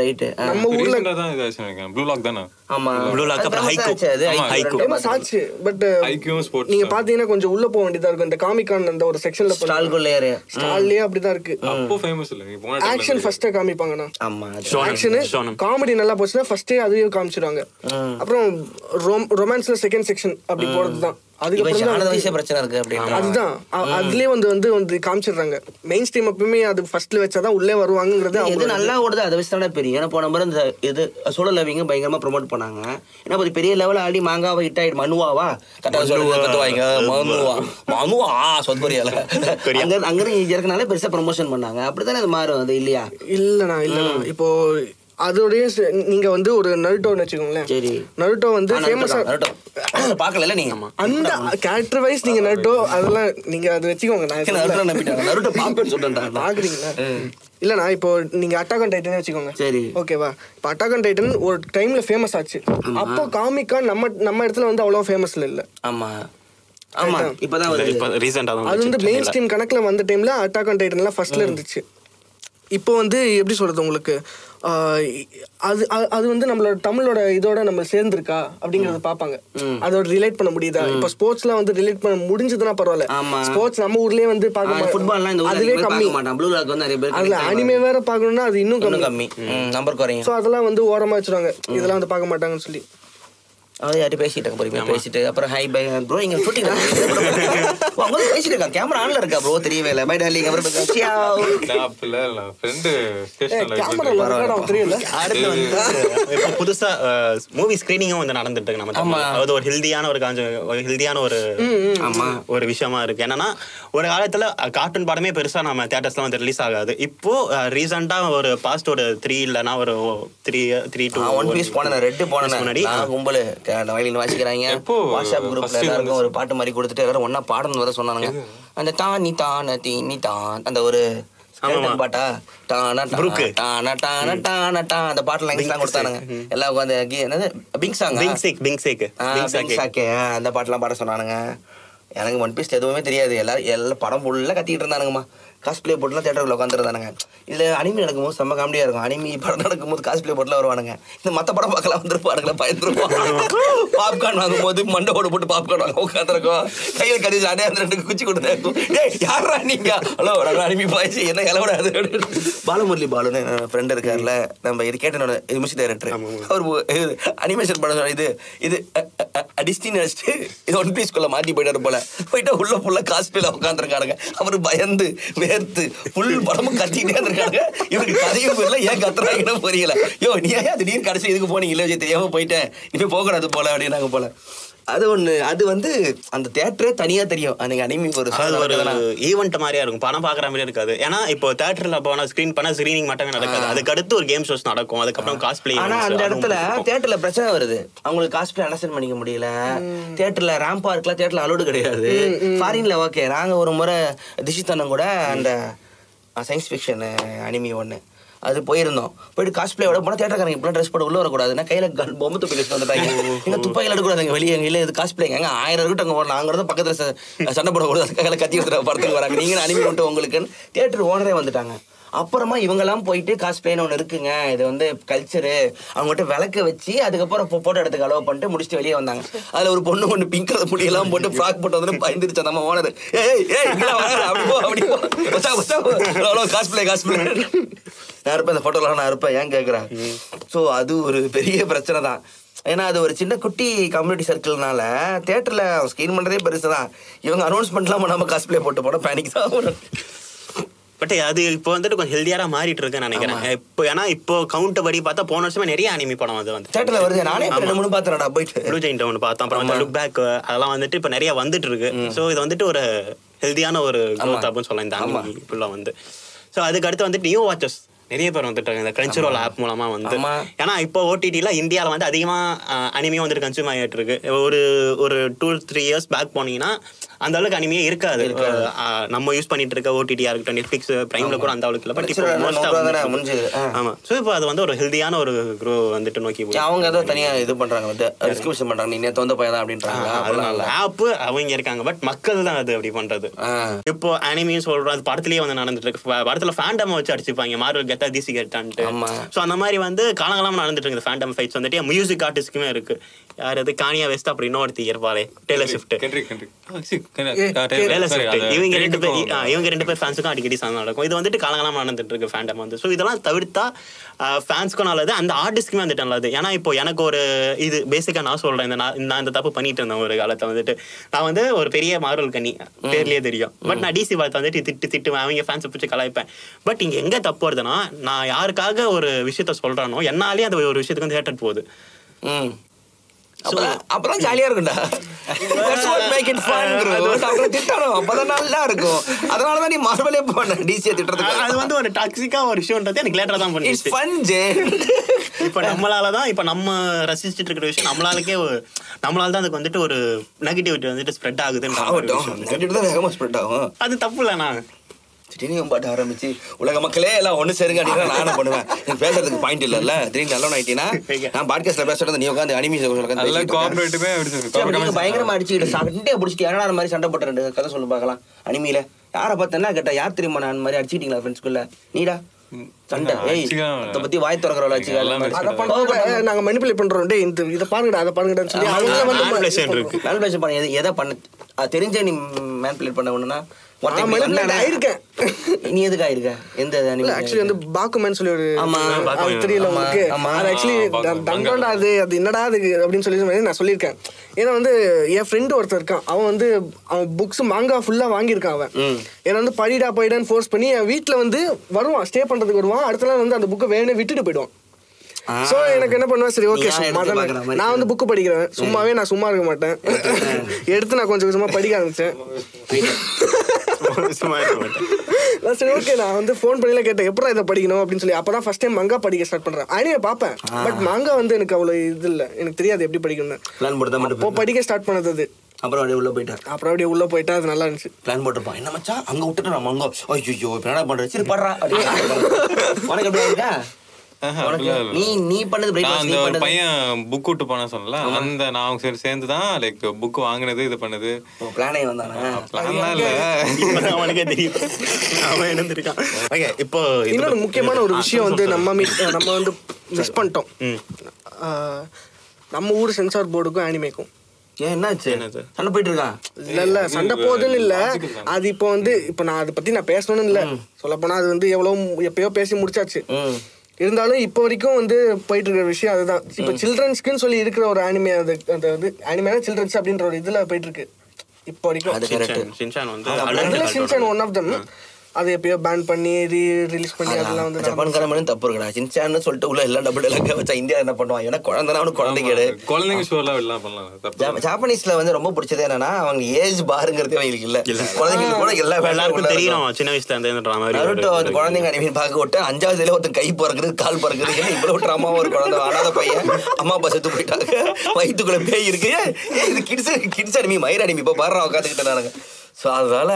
ரைட். நம்ம ஊர்ல தான் இது ப்ளூ லாக் தான. ஆமா ப்ளூ லாக் அப்புறம் ஹைக்கூ ஃபேமஸ் ஆச்சு. பட் ஹைக்கூ ஸ்போர்ட்ஸ் நீங்க பாத்தீங்கன்னா கொஞ்சம் உள்ள போக வேண்டியதா இருக்கும். இந்த காமிகான் அந்த ஒரு செக்ஷன்ல ஸ்டால்குள்ளே ஸ்டால்லே அப்படிதான் இருக்கு. அப்போ ஃபேமஸ் இல்ல. நீ போன ஆக்ஷன் ஃபர்ஸ்ட் காமிப்பாங்கனா. ஆமா ஆக்ஷன் காமெடி நல்லா போச்சுனா ஃபர்ஸ்டே அதையும் காமிச்சிடுவாங்க. அப்புறம் ரொமான்ஸ்ல செகண்ட் செக்ஷன் அப்படி போறதுதான். அதுக்கப்புறம் பிரச்சனை இருக்கு அப்படின்னா அதுதான் அதுலயே வந்து காமிச்சிடுறாங்க. மெயின் ஸ்ட்ரீம் எப்பவுமே அது ஃபர்ஸ்ட்ல வச்சாதான் உள்ளே வருவாங்கிறது. இது நல்லா ஓடுது, அதை வச்சு தானே பெரிய. ஏன்னா போன முறை இந்த இது சோலோ லவ்விங்க பயங்கரமா ப்ரொமோட் பண்ணாங்க. ஏன்னா ஒரு பெரிய லெவலில் ஆடி மாங்காவை ஹிட் ஆயிடு. மனுவாவா கட்டுவாங்க மனுவா சொத்பரியால அங்கே இருக்கனால பெருசா ப்ரொமோஷன் பண்ணாங்க. அப்படித்தானே அது மாறும் அது இல்லையா? இல்லண்ணா இப்போ அதோடய நீங்க வந்து ஒரு நருட்டோன்னு வச்சுக்கோங்களேன். சரி, நருட்டோ வந்து ஃபேமஸா பார்க்கல நீங்க. அந்த கேரக்டர் வைஸ் நீங்க நருட்டோ அதெல்லாம் நீங்க அது வச்சுக்கோங்க. நான் நருட்டோ பாப்பேன்னு சொல்றேன். பாக்குறீங்களா? இல்லண்ணா இப்போ நீங்க அட்டாக் ஆன் டைட்டன் வச்சுக்கோங்க. சரி, ஓகேவா? இப்போ அட்டாக் ஆன் டைட்டன் ஒரு டைம்ல ஃபேமஸ் ஆச்சு. அப்போ காமிக்கான் நம்ம இடத்துல வந்து அவ்வளோ ஃபேமஸ்ல இல்ல. ஆமா ஆமா, இப்பதான் ரீசெண்டா அது வந்து மெயின் ஸ்ட்ரீம் கணக்குல வந்த டைம்ல அட்டாக் ஆன் டைட்டன்லாம் ஃபர்ஸ்ட்ல இருந்துச்சு. இப்போ வந்து எப்படி சொல்றது உங்களுக்கு, அது வந்து நம்மளோட தமிழோட இதோட நம்ம சேர்ந்துருக்கா அப்படிங்கறத பாப்பாங்க. அதோட ரிலேட் பண்ண முடியுதா? இப்போ ஸ்போர்ட்ஸ்ல வந்து ரிலேட் பண்ண முடிஞ்சதுன்னா பரவாயில்ல. ஸ்போர்ட்ஸ் நம்ம ஊர்லயே வந்து அதுவே கம்மி. அதுல அனிமே வேற பாக்கணும்னா அது இன்னும் கம்மி, நம்பர் குறையும். சோ அதெல்லாம் வந்து ஓரமா வச்சிருவாங்க, இதெல்லாம் வந்து பார்க்க மாட்டாங்கன்னு சொல்லி. அவன் யார்ட்டி பேசிட்டாங்க பொறுமையா பேசிட்டு அப்புறம் ஹை பை ப்ரோ இங்க ஷூட்டிங் பேசிட்டு இருக்கா. கேமரா ஆன்ல இருக்கா ப்ரோ? தெரியவே இல்லை. பை டார்லிங் அப்புறம் புதுசா மூவி ஸ்கிரீனிங்கும் வந்து நடந்துட்டு இருக்கு நம்ம. அது ஒரு ஹெல்தியான ஒரு விஷயமா இருக்கு. என்னன்னா ஒரு காலத்துல கார்ட்டூன் படமே பெருசா நம்ம தியேட்டர்ஸ்ல வந்து ரிலீஸ் ஆகாது. இப்போ ரீசெண்டா ஒரு பாஸ்ட் ஒரு 3 இல்லைன்னா ஒரு 3 to 1 பீஸ் போனேன், ரெட்டு போனேன் முன்னாடி. கும்பல் வயலின் வாசிக்கிறாங்க. வாட்ஸ்அப் குரூப்ல எல்லாருக்கும் ஒரு பாட்டு மாதிரி கொடுத்துட்டு எல்லாரும் ஒன்னா பாடணும் வர சொன்னாங்க. அந்த தானி தான தீனி தான் அந்த ஒரு பாட்டா அந்த பாட்டுல கொடுத்தானுங்க. எல்லாம் உட்காந்து என்னது பிங் சாங் அந்த பாட்டுலாம் பாட சொன்னானுங்க. எனக்கு ஒன் பீஸ்ல எதுவுமே தெரியாது. எல்லாரும் படம் ஃபுல்லா கத்திக்கிட்டு இருந்தானுங்கம்மா. காஸ்பிளே போட்டுலாம் தேட்டருக்குள்ள உட்காந்துருந்தானுங்க. இதுல அனிமி நடக்கும்போது செம்ம காமெடியா இருக்கும். அனிமி படம் நடக்கும்போது காஸ்பிளே போட்டுலாம் வருவானுங்க. இந்த மற்ற படம் பார்க்கலாம் வந்துருப்பானுங்களா, பயந்துருப்பான். பாப்கார்ன் வாங்கும்போது மண்டோட போட்டு பாப்கார்ன் வாங்க உட்காந்துருக்கோம். கையில் கடிச்சு அடையா 2 குச்சி கொடுத்தேன். யாரா நீங்க? ஹலோ அனிமி பாய்ச்சி என்ன இலவிடாது. பாலமுரளி பாலுன்னு ஃப்ரெண்ட் இருக்காருல்ல, நம்ம இது கேட்டனோட இது மியூசிக் டைரக்டர். அவர் அனிமேஷன் பண்ண இது டிஸ்டின் வச்சுட்டு இது ஒன் பீஸ்குள்ள மாட்டி போயிட்டாரு போல. போயிட்டா உள்ள ஃபுல்லா காஸ்பிளே உட்காந்துருக்கானுங்க. அவரு பயந்து வேர்த்து ஃபுல் படமும் கத்திக்கிட்டே இருக்காங்க. இவருக்கு கதையும் புரியல, ஏன் கத்துறாங்கன்னு புரியல. யோ நீ ஏன் திடீர்னு கடைசி இதுக்கு போனீங்க, இல்லை தெரியாம போயிட்டேன், இனிமே போகக்கூடாது போல அப்படின்னாங்க போல. அது ஒண்ணு. அது வந்து அந்த தியேட்டரே தனியா தெரியும். அன்னைக்கு அனிமி ஒரு ஈவெண்ட் மாதிரியா இருக்கும், படம் பாக்குற மாதிரி இருக்காது. ஏன்னா இப்போ தியேட்டர்ல போனா ஸ்கிரீன் பண்ணா ஸ்கிரீனிங் மட்டுமே நடக்காது, அதுக்கு அடுத்து ஒரு கேம் ஷோஸ் நடக்கும், அதுக்கப்புறம் காஸ்பிளே. ஆனா அந்த இடத்துல தியேட்டர்ல பிரச்சனை வருது, அவங்களுக்கு காஸ்பிளே அண்டர்ஸ்டாண்ட் பண்ணிக்க முடியல. தியேட்டர்ல ரேம்ப் பார்க்ல தியேட்டர்ல அலோடு கிடையாது. ஃபாரின்ல ஓகே. நாங்க ஒரு முறை திஷித்தனம் கூட அந்த சயின்ஸ் ஃபிக்ஷன் அனிமி ஒண்ணு அது போயிருந்தோம். போயிட்டு காஸ்பிளேயோட போனால் தியேட்டர்காரங்க இப்பெல்லாம் ட்ரெஸ் போட உள்ள வரக்கூடாது, கையில பொம்மை துப்பி வச்சுட்டு வந்துட்டாங்க. எங்க துப்பாக்கியில் எடுக்கூடாது வெளியே, எங்க இல்லை இது காஸ்பிளேங்க, 1000 இருக்கட்டும் அங்கே வரலாம், அங்கே பக்கத்தில் சண்டை போடக்கூடாது, கையில் கத்தி எடுத்துட்டு படத்துக்கு வராங்க, நீங்கள் அனிமி மட்டும் உங்களுக்குன்னு தியேட்டர் ஓனரே வந்துட்டாங்க. அப்புறமா இவங்கெல்லாம் போயிட்டு காஸ்பிளேன்னு ஒன்று இருக்குங்க, இது வந்து கல்ச்சரு, அவங்ககிட்ட விளக்க வச்சு அதுக்கப்புறம் போட்டோ எடுத்துக்க அலோவ் பண்ணிட்டு முடிச்சுட்டு வெளியே வந்தாங்க. அதில் ஒரு பொண்ணு ஒன்று பிங்க் கலர் முடியெல்லாம் போட்டு ஃப்ராக் போட்டு வந்து பயந்துருச்சு நம்ம ஓனர். காஸ்பிளே நான் இருப்பேன், இந்த ஃபோட்டோலாம் நான் இருப்பேன், ஏன் கேட்குறேன். ஸோ அது ஒரு பெரிய பிரச்சனை தான். ஏன்னா அது ஒரு சின்ன குட்டி கம்யூனிட்டி சர்க்கிள்னால தியேட்டரில் ஸ்கிரீன் பண்ணுறதே பெருசு தான். இவங்க அனௌன்ஸ்மெண்ட்லாம் பண்ணாமல் காஸ்பிளே போட்டு போட பேனிக் தான் வரும். பட் அது இப்போ வந்துட்டு கொஞ்சம் ஹெல்தியாக மாறிட்டு இருக்குன்னு நினைக்கிறேன். இப்போ ஏன்னா இப்போ கவுண்ட் படி பார்த்தா போன வருஷமே நிறைய அனிமி படம் அது வந்து தியேட்டரில் வருது. நானே 2-3 பார்த்தேன்டா போயிட்டு. ப்ளூ ஜெயிண்ட் ஒன்று பார்த்தோம், அப்புறம் லுக் பேக், அதெல்லாம் வந்துட்டு இப்போ நிறைய வந்துட்டு இருக்கு. ஸோ இது வந்துட்டு ஒரு ஹெல்தியான ஒரு க்ரோத் அப்படின்னு சொல்லலாம் இந்த அனிமி ஃபுல்லாக வந்து. ஸோ அதுக்கு அடுத்து வந்துட்டு நியூ வாட்சர்ஸ் நிறைய பேர் வந்துட்டு இந்த கிரன்ச்சிரோல் ஆப் மூலமா வந்து. ஏன்னா இப்போ ஓடிடில இந்தியாவில் வந்து அதிகமா அனிமே வந்துட்டு கன்சியூம் ஆகிட்டு இருக்கு. ஒரு 2-3 இயர்ஸ் பேக் போனீங்கன்னா அந்த அளவுக்கு அனிமையே இருக்காது. நம்ம யூஸ் பண்ணிட்டு இருக்க ஓடிடியா இருக்கட்டும், நெட்ஃபிளிக்ஸ், பிரைம்ல கூட அந்த அளவுக்கு இல்லை. பட் ஆமா. ஸோ இப்போ அது வந்து ஒரு ஹெல்தியான ஒரு க்ரோ வந்துட்டு நோக்கி போய் அவங்க ஏதோ தனியா இது பண்றாங்க, டிஸ்கிரிப்ஷன் பண்றாங்க, நீ நேத்து வந்து பையன் அப்படின்றாங்க. அதனால ஆப் அவங்க இருக்காங்க, பட் மக்கள் தான் அது அப்படி பண்றது. இப்போ அனிமின்னு சொல்றோம், அது படத்துலயே வந்து நடந்துட்டு இருக்கு. படத்துல ஃபேண்டம் வச்சு அடிச்சுப்பாங்க, மார்வல் கெட்டா டிசி கெட்டான்ட்டு. ஸோ அந்த மாதிரி வந்து காலகாலமா நடந்துட்டு இருக்கு. ஃபேண்டம் ஃபைட்ஸ் வந்துட்டு மியூசிக் ஆர்டிஸ்டுக்குமே இருக்கு. யார் அது கானியா வெஸ்ட் அப்படி இன்னொருத்தி இருப்பாளே, டேலர் ஸ்விஃப்ட். இவங்க ரெண்டு பேர் ஃபேன்ஸுக்கும் அடிக்கடி சண்டை நடக்கும். இது வந்துட்டு காலகாலமா நடந்துட்டு இருக்கு ஃபேண்டம் வந்து. ஸோ இதெல்லாம் தவிர்த்தா ஃபேன்ஸ்க்கும் நல்லது, அந்த ஆர்டிஸ்ட்க்குமே வந்துட்டு நல்லது. ஏன்னா இப்போ எனக்கு ஒரு இது பேசிக்கா நான் சொல்றேன், நான் இந்த தப்பு பண்ணிட்டு இருந்தேன் ஒரு காலத்தை வந்துட்டு. நான் வந்து ஒரு பெரிய மார்வல் கண்ணி, பேர்லயே தெரியும். பட் நான் டிசி பார்த்து வந்துட்டு திட்டுவேன், அவங்க ஃபேன்ஸை பிடிச்சி கலாய்ப்பேன். பட் இங்க எங்க தப்பு வருதுன்னா, நான் யாருக்காக ஒரு விஷயத்த சொல்றானோ என்னாலே அந்த ஒரு விஷயத்துக்கு வந்து ஹேட்டட் போகுது. அப்பதான் ஜாலியா இருக்கும்டா. அப்பதான் நல்லா இருக்கும். அதனாலதான் நீ மார்வலே போன டிசியை திட்டுறதுக்கு. அது வந்து ஒரு டாக்ஸிக்கா ஒரு விஷயம்ன்றது எனக்கு லேட்டரா தான் பண்ணிச்சு. இப்ப நம்மளாலதான் இப்ப நம்ம ரசிச்சுட்டு இருக்கிற விஷயம் நம்மளால தான் அதுக்கு வந்துட்டு ஒரு நெகட்டிவிட்டி வந்துட்டு ஸ்ப்ரெட் ஆகுதுன்னு. அது தப்பு இல்லைண்ணா. திடீர்னு பாட்டு ஆரம்பிச்சு உலக மக்களே எல்லாம் ஒண்ணு சேருங்க அப்படின்னா நான் என்ன பண்ணுவேன்? எனக்கு பேசுறதுக்கு பாயிண்ட் இல்ல. திடீர்னு நல்ல ஆயிட்டீங்கன்னா நான் பாட்காஸ்ட்ல பேசுறது நீ உட்காந்து அனிமி பயங்கரமா அடிச்சுக்கிட்டு பிடிச்சிட்டு யாரா மாதிரி சண்டை போட்டு 2 கதை சொல்லு பார்க்கலாம். அனிமியில யாரை பார்த்தா கேட்டா யார் தெரியுமா நான் மாதிரி அடிச்சுக்கிட்டீங்களா ஃப்ரெண்ட்ஸ்குள்ள? நீடா சண்டை அதை பத்தி வாய் திறக்கிறவள வச்சு நாங்க மனிப்புலேட் பண்றோம். இதை பாருங்கடா அதை பாருங்கடான்னு சொல்லி எதை பண்ண தெரிஞ்ச நீ மேனிபுலேட் பண்ண ஒண்ணுன்னா நீ எதுக்கு ஆயிருக்க? எந்த ஆக்சுவலி வந்து பாக்குமேன் சொல்லி ஒரு தெரியல உங்களுக்கு. அது ஆக்சுவலி தண்டோண்டா அது என்னடா அதுக்கு அப்படின்னு சொல்லி நான் சொல்லியிருக்கேன். ஏன்னா வந்து என் ஃப்ரெண்டு ஒருத்தர் இருக்கான், அவன் புக்ஸ் மாங்கா ஃபுல்லா வாங்கியிருக்கான். அவன் ஏன்னா வந்து படிடான்னு ஃபோர்ஸ் பண்ணி என் வீட்டுல வந்து வருவான், ஸ்டே பண்றதுக்கு வருவான். அடுத்த நாள் வந்து அந்த புக்கை வேணும் விட்டுட்டு போயிடுவான். சோ எனக்கு என்ன பண்ணுவேன், சரி ஓகே நான் வந்து புக்கு படிக்கிறேன், சும்மாவே நான் சும்மா இருக்க மாட்டேன். எடுத்து நான் கொஞ்சம் கொஞ்சமா படிக்க ஆரம்பிச்சேன். சரி ஓகே நான் வந்து ஃபோன் பண்ணில கேட்டேன் எப்படா இதை படிக்கணும் அப்படின்னு சொல்லி. அப்பதான் ஃபர்ஸ்ட் டைம் மங்கா படிக்க ஸ்டார்ட் பண்றேன். அனிமே பார்ப்பேன், பட் மங்கா வந்து எனக்கு அவ்வளவு இது இல்லை, எனக்கு தெரியாது எப்படி படிக்கணும்னு. இப்போ படிக்க ஸ்டார்ட் பண்ணது அது. அப்புறம் அப்படியே உள்ள போயிட்டா அது நல்லா இருந்துச்சு. பிளான் போட்டுருப்பான், என்ன மச்சான் அங்க விட்டுட்டு நம்ம அங்க ஐயோ இப்ப என்ன பண்ற, சரி படுறா உனக்கு எப்படி இருக்கா? நீ பண்ணது அந்த பையன் புக் விட்டு போன சொன்னல, அந்த நான் சரி சேர்ந்துதான் லைக் புக் வாங்கினது இது பண்ணது. பிளானே வந்தானே இப்போ இன்னொரு முக்கியமான ஒரு விஷயம் வந்து நம்ம வந்து மிஸ் பண்ணிட்டோம். நம்ம ஊர் சென்சார் போர்டுக்கும் அனிமேக்கும் சண்டை போயிட்டு இருக்கான். இல்ல சண்டை போகுதுன்னு இல்ல, அது இப்போ வந்து இப்போ நான் அதை பத்தி நான் பேசணும்னு இல்ல, சொல்ல போனா அது வந்து எப்பயோ பேசி முடிச்சாச்சு. இருந்தாலும் இப்போ வரைக்கும் வந்து போயிட்டு இருக்கிற விஷயம் அதுதான். இப்போ சில்ட்ரன்ஸ்க்குன்னு சொல்லி இருக்கிற ஒரு அனிமே, அது வந்து அனிமேனா சில்ட்ரன்ஸ் அப்படின்ற ஒரு இதுல போயிட்டு இருக்கு இப்போ வரைக்கும். Shinchan one of them. அதை எப்பயோ பேன் பண்ணி ரிலீஸ் பண்ணி அதெல்லாம் வந்து ஜப்பான்கார மாதிரி தப்பு இருக்குடா. சின்சான்னு சொல்லிட்டு உள்ள எல்லாம் டபுள் எல்லாம் வச்சா இந்தியா என்ன பண்ணுவான்? ஏன்னா குழந்தைனா அவனுக்கு குழந்தைங்க குழந்தைங்க ஷோலாம் எல்லாம் பண்ணலாம். ஜாப்பனீஸ்ல வந்து ரொம்ப பிடிச்சது என்னன்னா அவங்க ஏஜ் பாருங்கிறதே அவங்களுக்கு இல்ல. குழந்தைங்களுக்கு கூட எல்லாருக்கும் தெரியும் சின்ன வயசுல நருட்டோ வந்து குழந்தைங்க அனிமேல் பார்க்க விட்டு 5வது ஒருத்தர் கை பிறக்குது கால் பிறக்குது. இவ்வளவு ட்ராமாவா ஒரு குழந்தை ஆனாத பையன் அம்மா அப்பா செத்து போயிட்டாங்க, வயிற்றுக்குள்ள பேய் இருக்கு. இது கிட்ஸ் அனிமி மயிர் அனிமி இப்போ பாடுறா உட்காந்துக்கிட்டு நானுங்க. ஸோ அதனால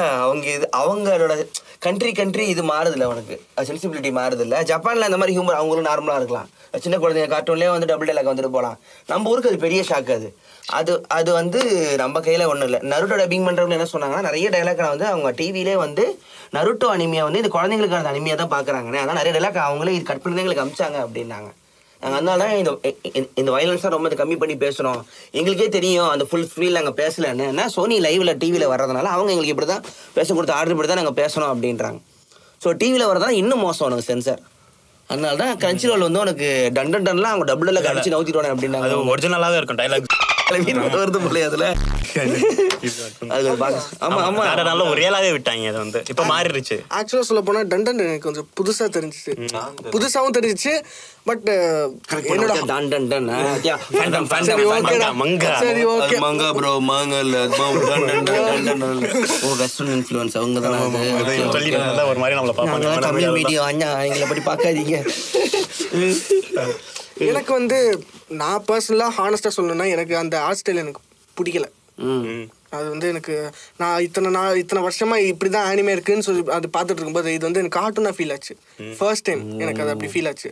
அவங்களோட கண்ட்ரி இது மாறுதில்ல, அவனுக்கு சென்சிபிலிட்டி மாறுதில்ல. ஜப்பான்ல இந்த மாதிரி ஹியூமர் அவங்களும் நார்மலாக இருக்கலாம். சின்ன குழந்தைங்க கார்ட்டூன்லேயே வந்து டபுள் டைலாக் வந்துட்டு போகலாம். நம்ம ஊருக்கு அது பெரிய ஷாக்கு. அது வந்து நம்ம கையில் ஒன்றும் இல்லை. நருட்டோ டப்பிங் பண்ணுறவங்க என்ன சொன்னாங்கன்னா, நிறைய டைலாக் வந்து அவங்க டிவிலே வந்து நருட்டோ அனிமியா வந்து இந்த குழந்தைங்களுக்கான அனிமியா தான் பார்க்குறாங்கண்ணே, அதான் நிறைய டைலாக் அவங்களே இது கட் பண்ணி எங்களுக்கு அமிச்சாங்க அப்படின்னாங்க. நாங்கள் அதனால இந்த வயலன்ஸாக ரொம்ப கம்மி பண்ணி பேசுகிறோம். எங்களுக்கே தெரியும் அந்த ஃபுல் ஃபீல் நாங்கள் பேசலன்னு. சோனி லைவில் டிவியில் வர்றதுனால அவங்க எங்களுக்கு இப்படி தான் பேச கொடுத்து ஆர்டர் இப்படி தான் நாங்கள் பேசணும் அப்படின்றாங்க. ஸோ டிவியில் வரதான் இன்னும் மோசம் உனக்கு சென்சார். அதனால தான் கிரன்ச்சி ரோல் வந்து உனக்கு டன்லாம் அவங்க டபுளில் கடிச்சு நவுத்திடுவாங்க அப்படின்னாங்க. அது ஒரிஜினலாகவே இருக்கும் டைலாக் வருது பிள்ளை அதில். ஆமா ஆமா நல்ல ஒரு ரியலாவே விட்டாங்க. அது வந்து இப்ப மாறிடுச்சு. ஆக்சுவலா சொல்ல போனா டண்டன் எனக்கு கொஞ்சம் புதுசா தெரிஞ்சிச்சு, புதுசாவும் தெரிஞ்சிச்சு. பட் என்னோட சரி ஓகே மங்கா ப்ரோ மாங்கல் வெஸ்டர்ன் இன்ஃப்ளூயன்ஸ் அவங்க தான் ஒரு மாதிரி நம்மள பாப்பாங்க. தமிழ் மீடியம் அண்ணா எங்களை பத்தி பார்க்காதீங்க. எனக்கு வந்து நான் பர்சனலாக ஹானஸ்டாக சொல்லணும்னா எனக்கு அந்த ஆர்ட் ஸ்டைல் எனக்கு பிடிக்கல. அது வந்து எனக்கு நான் இத்தனை வருஷமாக இப்படி தான் ஆனிமே இருக்குன்னு சொல்லி அது பார்த்துட்டு இருக்கும்போது இது வந்து எனக்கு கார்ட்டூனாக ஃபீல் ஆச்சு. ஃபர்ஸ்ட் டைம் எனக்கு அது அப்படி ஃபீல் ஆச்சு.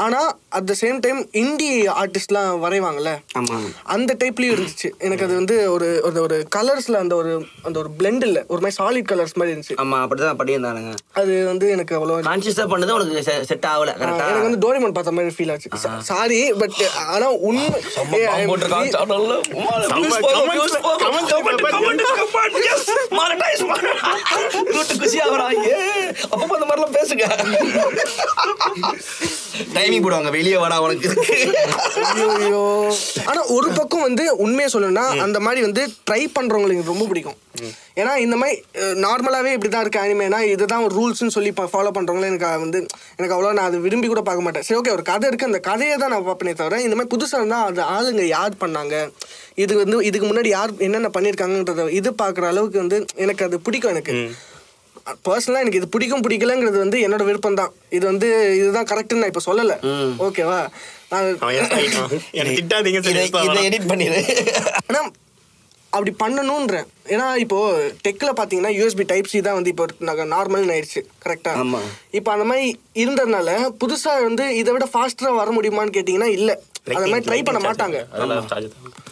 ஆனால் at the same time indie ஆர்டிஸ்ட்லாம் வரைவாங்கல்ல, அந்த டைப்லேயும் இருந்துச்சு எனக்கு. அது வந்து ஒரு கலர்ஸில் அந்த ஒரு பிளெண்ட் இல்லை, ஒரு மாதிரி சாலிட் கலர்ஸ் மாதிரி இருந்துச்சு. ஆமாம் அப்படிதான் படியிருந்தானுங்க. அது வந்து எனக்கு அவ்வளோ கான்ஷியஸாக பண்ணது உனக்கு செட் ஆகலை. எனக்கு வந்து டோரேமான் பார்த்த மாதிரி ஃபீல் ஆச்சு. சாரி பட் ஆனால் உண்மை பேசுங்க டைமிங் போடுவாங்க வெளியே வாடா உனக்கு. ஆனா ஒரு பக்கம் வந்து உண்மையை சொல்லணும்னா அந்த மாதிரி வந்து ட்ரை பண்றவங்களுக்கு ரொம்ப பிடிக்கும். ஏன்னா இந்த மாதிரி நார்மலாவே இப்படிதான் இருக்கு அனிமேனா, இதுதான் ஒரு ரூல்ஸ்ன்னு சொல்லி ஃபாலோ பண்றவங்களே எனக்கு அவ்வளோ நான் அது விரும்பி கூட பார்க்க மாட்டேன். சரி ஓகே ஒரு கதை இருக்கு, அந்த கதையை தான் நான் பார்ப்பேனே தவிர இந்த மாதிரி புதுசாக இருந்தால் அது ஆளுங்க யார் பண்ணாங்க, இது வந்து இதுக்கு முன்னாடி யார் என்னென்ன பண்ணியிருக்காங்கன்றத இது பார்க்குற அளவுக்கு வந்து எனக்கு அது பிடிக்கும். எனக்கு பர்சனலாக எனக்கு இது பிடிக்கலங்கிறது வந்து என்னோட விருப்பம் தான். இது வந்து இதுதான் கரெக்டுன்னு நான் இப்போ சொல்லலை, ஓகேவா? எடிட் பண்ணிடு. ஆனால் அப்படி பண்ணணுன்றேன். ஏன்னா இப்போ டெக்ல பார்த்தீங்கன்னா யூஎஸ்பி டைப் சி தான் வந்து இப்போ நார்மல்னு ஆயிடுச்சு, கரெக்டாக? இப்போ அந்த மாதிரி இருந்ததுனால புதுசாக வந்து இதை விட ஃபாஸ்டராக வர முடியுமான்னு கேட்டிங்கன்னா இல்லை, அந்த மாதிரி ட்ரை பண்ண மாட்டாங்க.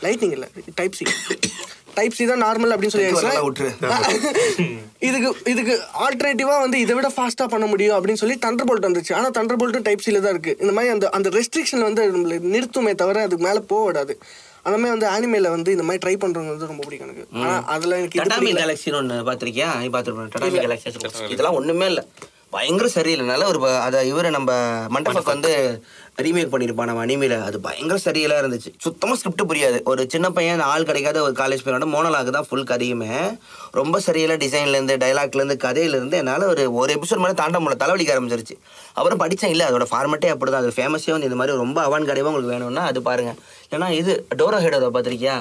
லைட்டிங் இல்லை, டைப் சி தான் நார்மல் அப்படின்னு சொல்லி இதுக்கு ஆல்டர்னேட்டிவா வந்து இதை விட ஃபாஸ்டா பண்ண முடியும் அப்படின்னு சொல்லி தண்டர்போல்ட் வந்துச்சு. ஆனா தண்டர்போல்ட்டும் டைப் சில தான் இருக்கு. இந்த மாதிரி அந்த ரெஸ்ட்ரிக்ஷன் வந்து நம்மள நிறுத்துமே தவிர அதுக்கு மேல போக விடாது. அந்த மாதிரி வந்து அனிமேல வந்து இந்த மாதிரி ட்ரை பண்றவங்க வந்து ரொம்ப பிடிக்கும் எனக்கு. ஆனா அதுல எனக்கு டட்டாமி கேலக்ஸின்னு ஒன்று பார்த்திருக்கியா? நீ பார்த்துருப்பேன். டட்டாமி கேலக்ஸி இதெல்லாம் ஒண்ணுமே இல்லை, பயங்கர சரியில்லைனால ஒரு அதை இவரை நம்ம மண்டபத்துக்கு வந்து ரீமேக் பண்ணியிருப்பான் நம்ம அனிமையில். அது பயங்கர சரியெல்லாம் இருந்துச்சு. சுத்தமாக ஸ்கிரிப்ட் புரியாது. ஒரு சின்ன பையன் ஆள் கிடைக்காத ஒரு காலேஜ் பையனோட மோனலாக தான் ஃபுல் கதையுமே. ரொம்ப சரியெல்லாம் டிசைன்லேருந்து டைலாக்லேருந்து கதையிலேருந்து என்னால் ஒரு எபிசோட் மேலே தாண்ட முடியல, தலைவலிக்க ஆரம்பிச்சிருச்சு. அப்புறம் படித்தேன், இல்லை அதோட ஃபார்மேட்டே அப்படி தான். அது ஃபேமஸே வந்து இந்த மாதிரி ரொம்ப அவான் கடைவாக உங்களுக்கு வேணும்னா அது பாருங்கள். ஏன்னா இது டோரோ ஹெடோ பார்த்துருக்கியா?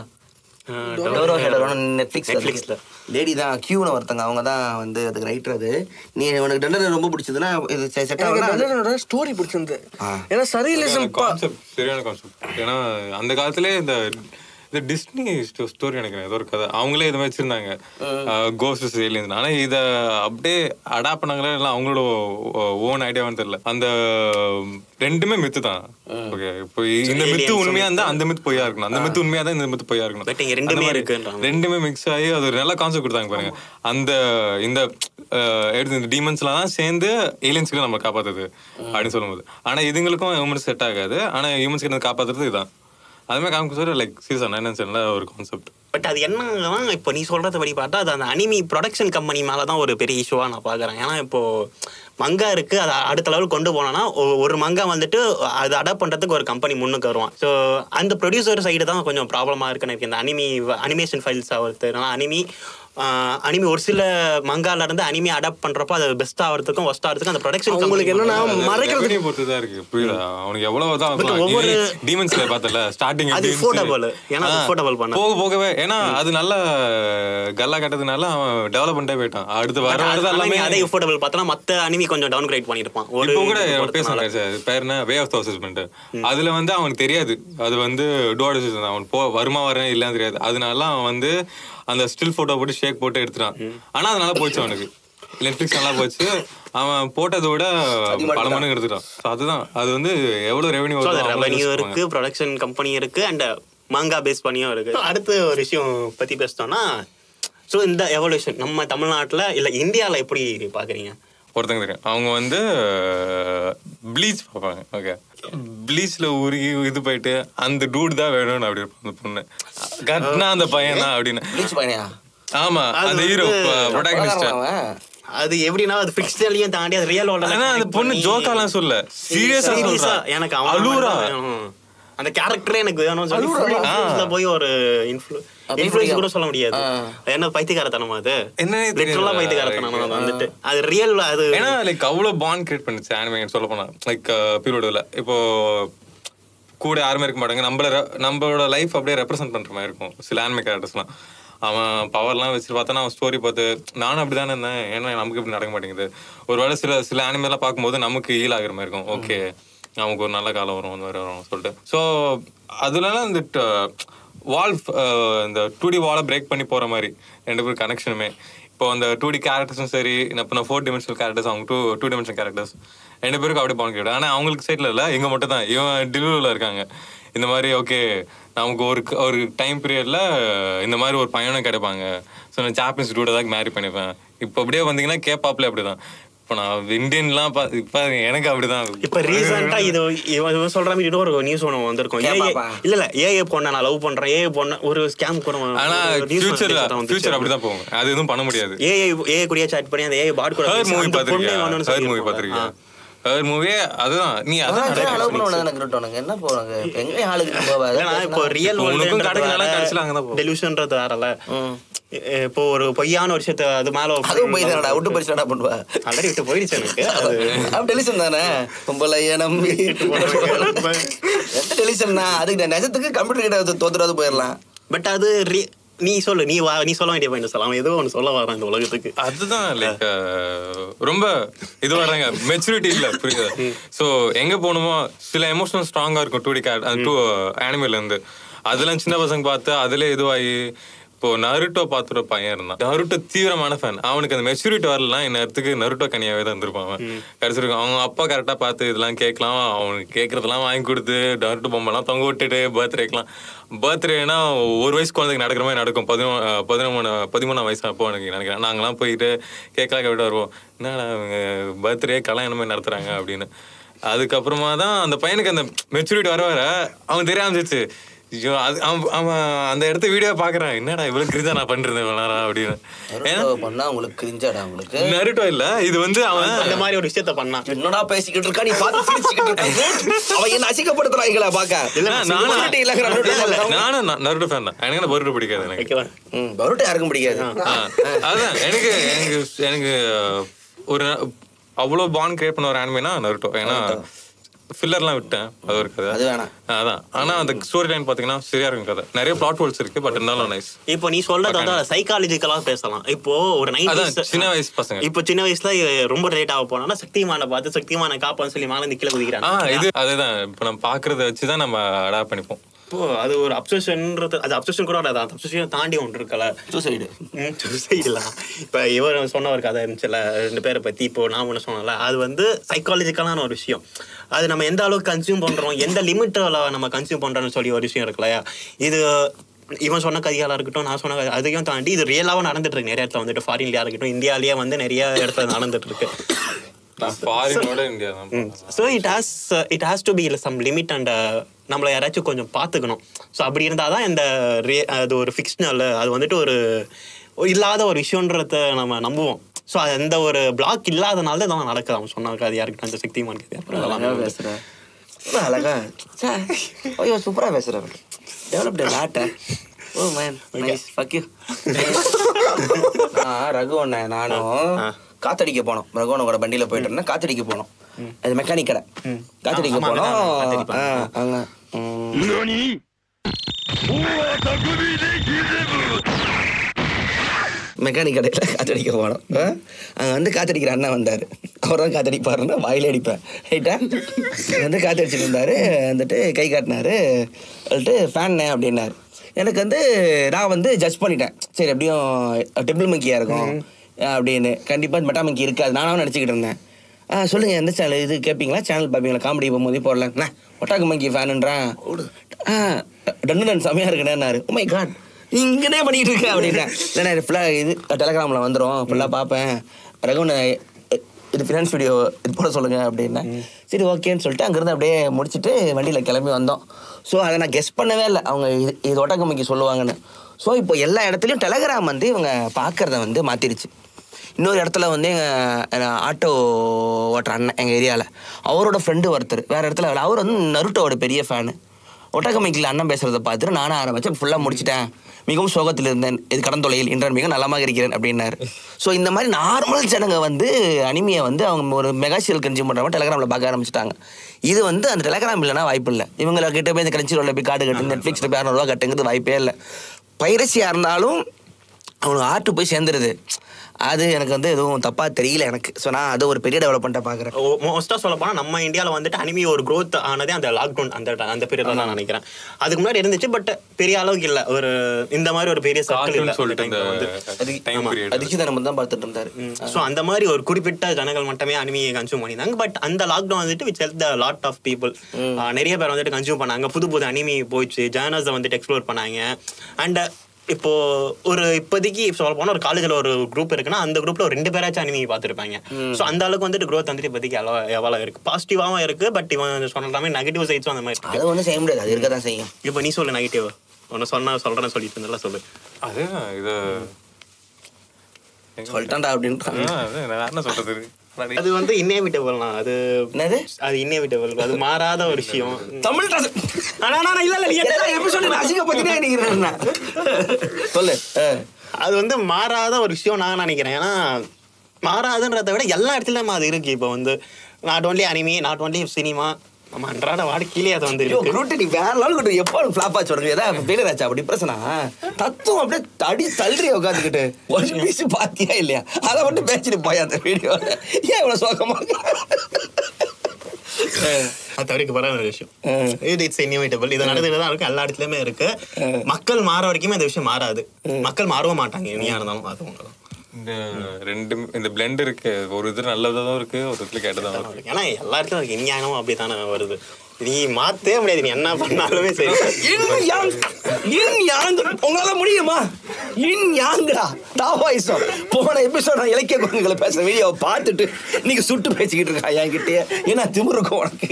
டோரோ ஹெடோ நெட்ஃப்ளிக்ஸ்ல லேடி தான், கியூன்னு ஒருத்தங்க, அவங்க தான் வந்து அதுக்கு ரைட்டர். அது நீ உனக்கு டண்டர் ரொம்ப பிடிச்சதுன்னா இது செட் ஆகும். ஸ்டோரி பிடிச்சிருந்து. ஏன்னா சரியில்லை சரியான கான்செப்ட். ஏன்னா அந்த காலத்திலே இந்த டிஸ்னி ஸ்டோரி நினைக்கிறேன், ஏதோ ஒரு கதை அவங்களே இதை வச்சிருந்தாங்க, கோஸ்ட் ஏலியன்ஸ். ஆனால் இதை அப்படியே அடாப்ட் பண்ணாங்களே இல்லை அவங்களோட ஓன் ஐடியாவான்னு தெரியல. அந்த ரெண்டுமே மித்து தான். ஓகே, இப்போ இந்த மித்து உண்மையா இருந்தா அந்த மித்து பொய்யா இருக்கணும், அந்த மித்து உண்மையா தான் இந்த மித்து பொய்யா இருக்கணும். ரெண்டுமே மிக்ஸ் ஆகி அது ஒரு நல்ல கான்செப்ட் கொடுத்தாங்க பாருங்க. அந்த இந்த டீமன்ஸ்லாம் தான் சேர்ந்து ஏலியன்ஸ்க்கு நம்ம காப்பாத்துது அப்படின்னு சொல்லும்போது, ஆனா இதுங்களுக்கும் ஹியூமன்ஸ் செட் ஆகாது, ஆனா ஹியூமன்ஸ்க்கு காப்பாத்துறது இதுதான். அதுமாதிரி காமிக்க லைக் சீசன் என்ன ஒரு கான்செப்ட். பட் அது என்னன்னா இப்போ நீ சொல்றது படி பார்த்தா அது அந்த அனிமி ப்ரொடக்ஷன் கம்பெனி மேலே தான் ஒரு பெரிய இஷ்யூவா நான் பார்க்குறேன். ஏன்னா இப்போ மங்கா இருக்கு, அதை அடுத்த லெவல் கொண்டு போனோம்னா ஒரு மங்கா வந்துட்டு அது அடாப்ட் பண்ணுறதுக்கு ஒரு கம்பெனி முன்னுக்கு வருவான். ஸோ அந்த ப்ரொடியூசர் சைடு தான் கொஞ்சம் ப்ராப்ளமாக இருக்குன்னு எனக்கு இந்த அனிமேஷன் ஃபைல்ஸ் ஆகுது. ஏன்னா அனிமி அனிமி ஒரு சில மங்கால இருந்து அனிமி அடாப்ட் பண்றப்போ அது பெஸ்ட் ஆகிறதுக்கும் ஒஸ்ட் ஆகிறதுக்கும் அந்த ப்ரொடக்ஷன் உங்களுக்கு என்னன்னா மறைக்கிறது பொறுத்து தான் இருக்கு. புரியுதா? அவனுக்கு எவ்வளவுதான் ஒவ்வொரு டீமன் ஸ்லேயர் பார்த்தல ஸ்டார்டிங் அது அஃபோர்டபிள், ஏன்னா அஃபோர்டபிள் பண்ண போகவே ஏன்னா அது நல்ல கல்லா கட்டதுனால அவன் டெவலப் பண்ணிட்டே போயிட்டான். அடுத்து வர எல்லாமே அதே அஃபோர்டபிள் பார்த்தா மத்த அனிமி கொஞ்சம் டவுன் கிரேட் பண்ணிருப்பான். இப்போ கூட பேசுறாங்க பேர் என்ன வே ஆஃப் தி அசஸ்மென்ட், அதுல வந்து அவனுக்கு தெரியாது அது வந்து டோர் அசஸ்மென்ட், அவன் வருமா வரேன் இல்லன்னு தெரியாது. அதனால அவன் வந்து அந்த ஸ்டில் போட்டோ போட்டு ஷேக் போட்டு எடுத்துட்டான். ஆனா அது நல்லா போச்சு, அவனுக்கு நெட்ஃபிளிக்ஸ் நல்லா போச்சு. அவன் போட்டதை விட பல மடங்கு எடுத்துட்டான். அதுதான் அது வந்து எவ்வளவு ரெவென்யூ இருக்கு, ப்ரொடக்ஷன் கம்பெனி இருக்கு அண்ட் மாங்கா பேஸ் பண்ணியும் இருக்கு. அடுத்து ஒரு விஷயம் பத்தி பேசிட்டோம்னா, ஸோ இந்த எவல்யூஷன் நம்ம தமிழ்நாட்டுல இல்ல இந்தியால எப்படி பாக்குறீங்க? ஒருத்தங்க தெரியும், அவங்க வந்து ப்ளீச் பார்ப்பாங்க. ஓகே, ப்ளீச்ல உருகி இது போயிட்டு அந்த டூட் தான் வேணும்னு அப்படி இருப்பான் அந்த பொண்ணு. கட்னா அந்த பையன் தான் அப்படின்னு. ஆமா, அந்த ஹீரோ ப்ரொடாகனிஸ்ட். அது எப்படின்னா அது ஃபிக்ஷனலையும் தாண்டி அது ரியல் வேர்ல்ட்ல. ஆனா அந்த பொண்ணு ஜோக்காலாம் சொல்ல, சீரியஸா சொல்றா. எனக்கு அழுறா, அந்த கேரக்டரே எனக்கு வேணும்னு சொல்லி போய் ஒரு இன்ஃப்ளூயன்ஸ் கூட சொல்ல முடியாது. என்ன பைத்தியக்காரத்தனமா அது, என்ன லிட்டரலா பைத்தியக்காரத்தனமா வந்துட்டு அது ரியல். அது ஏன்னா லைக் அவ்வளவு பாண்ட் கிரியேட் பண்ணுச்சு அனிமே சொல்ல போனா. லைக் பீரியட்ல இப்போ கூட யாருமே இருக்க மாட்டாங்க, நம்மளோட லைஃப் அப்படியே ரெப்ரசென்ட் பண்ற மாதிரி இருக்கும் சில அனிமே கேரக்டர்ஸ்லாம். அவன் பவர்லாம் வச்சு பார்த்தோன்னா அவன் ஸ்டோரி பார்த்து நானும் அப்படிதானே இருந்தேன், ஏன்னா நமக்கு இப்படி நடக்க மாட்டேங்குது. ஒருவேளை சில அனிமேலாம் பார்க்கும்போது நமக்கு ஹீல் ஆகிற மாதிரி இருக்கும். ஓகே, நமக்கு ஒரு நல்ல காலம் வரும் அந்த மாதிரி வரும் சொல்லிட்டு. ஸோ அதுலலாம் இந்த வால் இந்த 2D வாலை பிரேக் பண்ணி போகிற மாதிரி ரெண்டு பேரும் கனெக்ஷனுமே. இப்போ அந்த 2D கேரக்டர்ஸும் சரி, இப்போ நான் 4 dimensional கேரக்டர்ஸ், அவங்க 2 dimensional கேரக்டர்ஸ் ரெண்டு பேருக்கு அப்படியே பாங்க கேட்டேன். ஆனால் அவங்களுக்கு சைடில் இல்லை, எங்கள் மட்டும் தான் இவன் டெலிவரியில் இருக்காங்க. இந்த மாதிரி ஓகே நமக்கு ஒரு டைம் பீரியடில் இந்த மாதிரி ஒரு பையனும் கிடைப்பாங்க. ஸோ நான் ஜாப்பனீஸ் டூட தான் மேரி பண்ணிப்பேன். இப்போ அப்படியே வந்தீங்கன்னா கேப்பாப்ல அப்படி தான். இப்போ நான் இந்தியன்லாம் இப்போ எனக்கு அப்படிதான். இப்போ ரீசெண்டா இது சொல்ற மாதிரி ஒரு நியூஸ் ஒன்று வந்திருக்கும். இல்ல ஏஏ பொண்ணை நான் லவ் பண்றேன், ஏஏ பொண்ணு ஒரு ஸ்கேம் கூட. ஆனா ஃபியூச்சர் அப்படிதான் போகும், அது எதுவும் பண்ண முடியாது. ஏஏ கூடயே சாட் பண்ணி அந்த ஏஏ பாட் கூட மூவி பார்த்திருக்கீங்க? மூவியே அதுதான். நீ அதான் என்ன போறாங்க எங்க ஆளுக்கு போவாது. இப்போ ரியல் வேர்ல்ட் கடைக்குனால கடைசில அங்க தான் டெலிவிஷன்றது வேறல. இப்போ ஒரு பொய்யான ஒரு விஷயத்தை அது மேல போய் தானடா விட்டு போயிடுச்சு என்ன பண்ணுவா. ஆல்ரெடி விட்டு போயிடுச்சு எனக்கு. அப்ப டெலிவிஷன் தானே பொம்பளைய நம்பி எந்த டெலிவிஷன் தான். அதுக்கு நெஜத்துக்கு கம்ப்யூட்டர் கிட்ட தோத்துறாது போயிடலாம். பட் அது நீ சொல்லு, நீ சொல்ல வேண்டிய பாயிண்ட் சொல்லலாம். ஏதோ ஒன்று சொல்ல வரான் இந்த உலகத்துக்கு. அதுதான் லைக் ரொம்ப இது வர்றாங்க, மெச்சூரிட்டி இல்லை, புரியுது. ஸோ எங்கே போகணுமோ சில எமோஷனல் ஸ்ட்ராங்காக இருக்கும் 2D அனிமேல இருந்து. அதெல்லாம் சின்ன பசங்க பார்த்து அதிலே இதுவாகி இப்போ நருட்டோ பார்த்துட்டு பையன் இருந்தான். நருட்டோ தீவிரமான ஃபேன். அவனுக்கு அந்த மெச்சூரிட்டி வரலாம், இந்நேரத்துக்கு நருட்டோ கனியாவே தான் இருந்திருப்பான். அவன் கடைசிருக்கும் அவங்க அப்பா கரெக்டாக பார்த்து இதெல்லாம் கேட்கலாம், அவனுக்கு கேட்கறதெல்லாம் வாங்கி கொடுத்து நருட்டோ பொம்மைலாம் தொங்க விட்டுட்டு பர்த்டேனா ஒரு வயசு குழந்தைக்கு நடக்கிற மாதிரி நடக்கும். 13 வயசு அப்போ எனக்கு நினைக்கிறேன். நாங்களாம் போயிட்டு கேட்கலாம் கேட்டு வருவோம், என்னடா பர்த்டே கல்யாணம் மாதிரி நடத்துறாங்க அப்படின்னு. அதுக்கப்புறமா தான் அந்த பையனுக்கு அந்த மெச்சூரிட்டி வர அவன் தெரிய ஆரம்பிச்சிச்சு. ஐயோ அவன் அந்த இடத்த வீடியோ பாக்குறான், என்னடா இவ்வளவு கிரிஞ்சா நான் பண்றேன் அப்படின்னு. நருட்டோ இல்ல, இது வந்து அவன் அந்த மாதிரி ஒரு விஷயத்த பண்ணான். என்னடா பேசிக்கிட்டு இருக்கா நீ பார்த்து அவன் என்ன அசிங்கப்படுத்துறாங்களா பாக்க. நானும் நருட்டோ ஃபேன் தான். எனக்கு பருட்டோ பிடிக்காது. எனக்கு பருட்டோ யாருக்கும் பிடிக்காது. அதுதான் எனக்கு ஒரு அவ்வளவு பாண்ட் கிரியேட் பண்ண ஒரு அனிமேனா நருட்டோ. ஏன்னா ஃபில்லர்லாம் விட்டேன், அது ஒரு கதை அது வேணாம் அதான். ஆனா அந்த ஸ்டோரி லைன் பாத்தீங்கன்னா சரியா இருக்கும் கதை, நிறைய பிளாட் ஹோல்ஸ் இருக்கு, பட் இருந்தாலும் நைஸ். இப்போ நீ சொல்றது வந்து சைக்காலஜிக்கலா பேசலாம். இப்போ ஒரு 90s சின்ன வயசு பசங்க இப்போ சின்ன வயசுல ரொம்ப லேட் ஆக போனா சக்திமான பார்த்து சக்திமான காப்பான்னு சொல்லி மேல நிக்கல குதிக்கிறாங்க. இது அதுதான் இப்போ நம்ம பாக்குறத வச்சுதான் நம்ம அடாப்ட் பண்ணிப்போம். இப்போ அது ஒரு அப்சஷன்ன்றது, அது அப்சஷன் கூட வராது, அந்த அப்சஷன் தாண்டி ஒன்று இருக்கல, சூசைடுலாம். இப்போ இவர் சொன்ன ஒரு கதை இருந்துச்சுல 2 பேரை பற்றி, இப்போ நான் ஒன்று சொன்னல, அது வந்து சைக்காலஜிக்கலான ஒரு விஷயம். அது நம்ம எந்த அளவுக்கு கன்சியூம் பண்ணுறோம், எந்த லிமிட்டில் நம்ம கன்சியூம் பண்ணுறோன்னு சொல்லி ஒரு விஷயம் இருக்குல்லையா. இது இவன் சொன்ன கதையால இருக்கட்டும், நான் சொன்ன கதை, அதையும் தாண்டி இது ரியலாகவும் நடந்துட்டு இருக்கு நிறைய இடத்துல வந்துட்டு. ஃபாரின்லையா இருக்கட்டும், இந்தியாவிலேயே வந்து நிறைய இடத்துல நடந்துட்டு இருக்கு. So it has to be some limit and நம்மளை யாராச்சும் கொஞ்சம் பார்த்துக்கணும். ஸோ அப்படி இருந்தால் தான் இந்த அது ஒரு ஃபிக்ஷனல், அது வந்துட்டு ஒரு இல்லாத ஒரு விஷயன்றத நம்ம நம்புவோம். ஸோ அந்த ஒரு பிளாக் இல்லாதனால தான் நடக்குது. அவன் சொன்னாங்க அது யாருக்கு அந்த சக்திமான் கதை. அப்புறம் பேசுகிறேன் அழகா சூப்பராக பேசுகிறேன். டெவலப்டு லாட்ட. Oh man nice, fuck you. ரகுவண்ண நானும் காத்தடிக்க போனோம். ரகுவனோட வண்டியில போயிட்டு இருந்தேன். காத்தடிக்க போனோம். அது மெக்கானிக் கடை. காத்தடிக்க போனோம். அங்க மெக்கானிக் கடையில் காத்தடிக்க போனோம். அங்கே வந்து காத்தடிக்கிற அண்ணன் வந்தார். அவர் தான் காத்தடிப்பாருன்னா வாயில அடிப்பேன் ரைட்டா. வந்து காத்தடிச்சுட்டு இருந்தார். வந்துட்டு கை காட்டினார். வந்துட்டு ஃபேன்னு அப்படின்னாரு. எனக்கு வந்து நான் வந்து ஜட்ஜ் பண்ணிட்டேன். சரி எப்படியும் டெம்பிள் மங்கியாக இருக்கும் அப்படின்னு. கண்டிப்பாக மெட்டா மங்கி இருக்காது நானும் நினச்சிக்கிட்டு இருந்தேன். சொல்லுங்கள் எந்த சேனல் இது கேட்பீங்களா, சேனல் பார்ப்பீங்களா, காமெடி போகும்போதே போடலாம்ண்ணா ஒட்டாக்கு மங்கி ஃபேனுன்றான். டன்னு செம்மையாக இருக்குண்ணேன்னாரு. ஓ மை காட் இங்கனே பண்ணிட்டு இருக்கேன் அப்படின்னா. இல்லைண்ணா இது ஃபுல்லாக இது டெலகிராமில் வந்துடும், ஃபுல்லாக பார்ப்பேன். ரகுவன் இது ஃபினான்ஸ் வீடியோ இது போட சொல்லுங்கள் அப்படின்னா. சரி ஓகேன்னு சொல்லிட்டு அங்கேருந்து அப்படியே முடிச்சுட்டு வண்டியில் கிளம்பி வந்தோம். ஸோ அதை நான் கெஸ் பண்ணவே இல்லை அவங்க இது ஒட்டக்கம்மிக்கு சொல்லுவாங்கன்னு. ஸோ இப்போ எல்லா இடத்துலையும் டெலகிராம் வந்து இவங்க பார்க்குறத வந்து மாற்றிடுச்சு. இன்னொரு இடத்துல வந்து எங்கள் ஆட்டோ ஓட்டுற அண்ணன் எங்கள் ஏரியாவில் அவரோட ஃப்ரெண்டு ஒருத்தர் வேறு இடத்துல அவர் வந்து நருட்டோட பெரிய ஃபேனு. ஒட்டக்கமிக்கில் அண்ணன் பேசுகிறத பார்த்துட்டு நானும் ஆரம்பித்தேன். ஃபுல்லாக முடிச்சிட்டேன். மிகவும் சோகத்தில் இருந்தேன், இது கடந்தொலையில் இன்றன் மிக நலமாக இருக்கிறேன் அப்படின்னாரு. ஸோ இந்த மாதிரி நார்மல் ஜனங்க வந்து அனிமையை வந்து அவங்க ஒரு மெகா சீரியல் கன்சியூம் பண்ணுறவங்க டெலகிராமில் பார்க்க ஆரம்பிச்சிட்டாங்க. இது வந்து அந்த டெலகிராம் இல்லைனா வாய்ப்பு இல்லை. இவங்களை கிட்ட போய் இந்த கன்சியூரில் போய் கார்டு கட்டு, நெட்ஃப்ளிக்ஸில் போய் 200 ரூபா கட்டுங்கிறது வாய்ப்பே இல்லை. பைரசியாக இருந்தாலும் அவனுக்கு ஆர்ட்டு போய் சேர்ந்துருது. அது எனக்கு வந்து எதுவும் தப்பாக தெரியல எனக்கு. ஸோ நான் அது ஒரு பெரிய டெவலப்மெண்ட்டாக பார்க்குறேன். மோஸ்ட்டாக சொல்ல போனால் நம்ம இந்தியாவில் வந்துட்டு அனிமி ஒரு க்ரோத் ஆனதே அந்த லாக்டவுன் அந்த பீரியட் தான் நான் நினைக்கிறேன். அதுக்கு முன்னாடி இருந்துச்சு, பட் பெரிய அளவுக்கு இல்லை. ஒரு இந்த மாதிரி ஒரு பெரிய சர்க்கிள் இல்லை சொல்லிட்டு அதிகம் தான் பார்த்துட்டு இருந்தாரு. ஸோ அந்த மாதிரி ஒரு குறிப்பிட்ட ஜனங்கள் மட்டுமே அனிமியை கன்சியூம் பண்ணியிருந்தாங்க. பட் அந்த லாக்டவுன் வந்துட்டு which help the lot of people. நிறைய பேர் வந்துட்டு கன்சியூம் பண்ணாங்க. புது புது அனிமி போயிடுச்சு, ஜேர்னல்ஸை வந்துட்டு எக்ஸ்ப்ளோர் பண்ணாங்க. அண்ட் இப்போ ஒரு இப்போதைக்கு சொல்ல போனால் ஒரு காலேஜில் ஒரு குரூப் இருக்குன்னா அந்த குரூப்ல ஒரு 2 பேராச்சும் அனிமி பார்த்துருப்பாங்க. ஸோ அந்த அளவுக்கு வந்துட்டு க்ரோத் வந்துட்டு இப்போதைக்கு எவ்வளோ இருக்கு. பாசிட்டிவாகவும் இருக்கு, பட் இவன் சொல்லாமே நெகட்டிவ் சைட்ஸும் அந்த மாதிரி அது ஒன்றும் செய்ய முடியாது, அது இருக்க தான் செய்யும். இப்போ நீ சொல்லு நெகட்டிவ் ஒன்று சொல்கிறேன்னு சொல்லிட்டு இருந்தால சொல்லு. அது இது சொல்லிட்டான்டா அப்படின்ட்டு என்ன சொல்றது, அது வந்து இன்னேவிட்டபிள்னா அது என்னது அது இன்னேவிட்டபிள், அது மாறாத ஒரு விஷயம். தமிழ் சொல்லு. அது வந்து மாறாத ஒரு விஷயம் நான் நினைக்கிறேன். ஏன்னா மாறாதுன்றதை விட எல்லா இடத்துலயும் அது இருக்கு. இப்போ வந்து not only anime, not only cinema, நம்ம அன்றாட வாழ்க்கையிலே அது வந்து நீ வேற நாள் எப்போ ஃபிளாப் ஆச்சு உனக்கு ஏதாவது ஃபெயிலியர் ஆச்சா அப்படி பிரச்சனை தத்துவம் அப்படியே தடி தள்ளுறிய உட்காந்துக்கிட்டு ஒரு பீஸ் பாத்தியா இல்லையா அதை மட்டும் பேசிட்டு போய் அந்த வீடியோ ஏன் இவ்வளவு சோகமா அது தவிர்க்க போற ஒரு விஷயம். இட்ஸ் இன்னோவேட்டபிள். இது நடந்துதான் இருக்கு, எல்லா இடத்துலயுமே இருக்கு. மக்கள் மாற வரைக்குமே இந்த விஷயம் மாறாது. மக்கள் மாறவும் மாட்டாங்க இனியா இருந்தாலும். அது ஒன்றுதான். இந்த ரெண்டு இந்த பிளெண்ட் இருக்கு, ஒரு இது நல்லதான் இருக்கு, ஒரு இதுல கேட்டதான் இருக்கு. ஏன்னா எல்லா இடத்துலயும் இருக்கு. இனியானமும் அப்படித்தானே வருது. நீ மாத்தவே முடியாது, நீ என்ன பண்ணாலுமே சரி. உங்களால முடியுமா? போன எபிசோட இலக்கிய குழந்தைகளை பேசுற வீடியோவை பார்த்துட்டு நீங்க சுட்டு பேசிக்கிட்டு இருக்கா என்கிட்டயே. ஏன்னா திமிருக்கும் உனக்கு.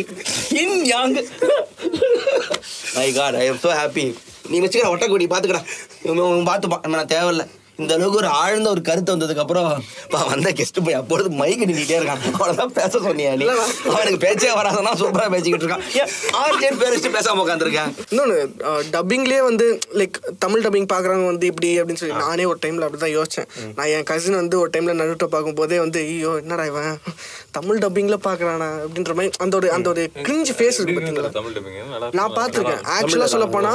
My God, I am so happy. நீ வச்சுக்கிற ஒட்டக்கூடி பாத்துக்கடா, பார்த்துப்பா, நான் தேவையில்லை. இந்த அளவுக்கு ஒரு ஆழ்ந்த ஒரு கருத்து வந்ததுக்கு அப்புறம் வந்த கெஸ்ட் போய் அப்பொழுது மைக்கு நின்றுட்டே இருக்கான். அவனதான் பேச சொன்னியா நீ? அவனுக்கு பேச்சே வராதனா சூப்பரா பேசிக்கிட்டு இருக்கான். ஆர்ஜியன் பேர் வச்சு பேசாம உட்காந்துருக்கேன். இன்னொன்னு டப்பிங்லேயே வந்து லைக் தமிழ் டப்பிங் பாக்குறவங்க வந்து இப்படி அப்படின்னு சொல்லி நானே ஒரு டைம்ல அப்படிதான் யோசிச்சேன். நான் என் கசின் வந்து ஒரு டைம்ல நருட்டோ பார்க்கும் போதே வந்து ஐயோ என்னடா இவன் தமிழ் டப்பிங்ல பாக்குறானா அப்படின்ற மாதிரி அந்த ஒரு கிரிஞ்ச் ஃபேஸ் இருக்கு பார்த்தீங்களா? நான் பார்த்துருக்கேன். ஆக்சுவலா சொல்ல போனா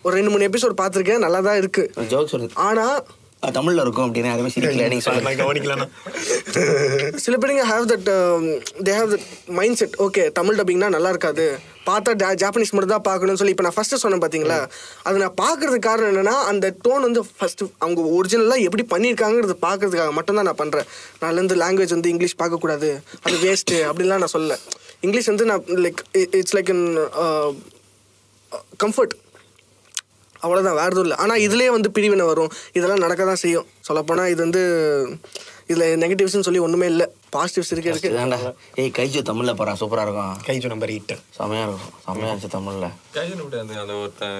ஒரு 2-3 எபிசோட் பார்த்துருக்கேன், நல்லா தான் இருக்கு. ஆனா தமிழ்ல இருக்கும் அப்படின்னு யாருமே சிரிக்கல. நீங்க சொல்லுங்க. சில பேருங்க they have that mindset. Okay Tamil டப்பிங்னா நல்லா இருக்காது, பார்த்தா ஜாப்பனீஸ் மட்டும் தான் பார்க்கணும்னு சொல்லி. இப்போ நான் ஃபர்ஸ்ட் சொன்னேன் பார்த்தீங்களா, அது நான் பார்க்கறதுக்கு காரணம் என்னன்னா அந்த டோன் வந்து ஃபர்ஸ்ட் அவங்க ஒரிஜினலாக எப்படி பண்ணியிருக்காங்கிறது பார்க்கறதுக்காக மட்டும்தான் நான் பண்ணுறேன். நான் வந்து லாங்குவேஜ் வந்து இங்கிலீஷ் பார்க்கக்கூடாது, அது வேஸ்ட்டு அப்படின்லாம் நான் சொல்லலை. இங்கிலீஷ் வந்து நான் like it's like in comfort, அவ்வளோதான், வேறு எதுவும் இல்லை. ஆனால் இதுலேயே வந்து பிரிவினை வரும், இதெல்லாம் நடக்க தான் செய்யும். சொல்லப்போனால் இது வந்து இதில் நெகட்டிவ்ஸ்னு சொல்லி ஒன்றுமே இல்லை, பாசிட்டிவ்ஸ் இருக்கு. ஏய் கைஜு தமிழில் போகிறான், சூப்பராக இருக்கும். கைஜு நம்பர் 8 செம்மையாக இருக்கும், செம்மையாக இருந்துச்சு தமிழில். அந்த ஒருத்தன்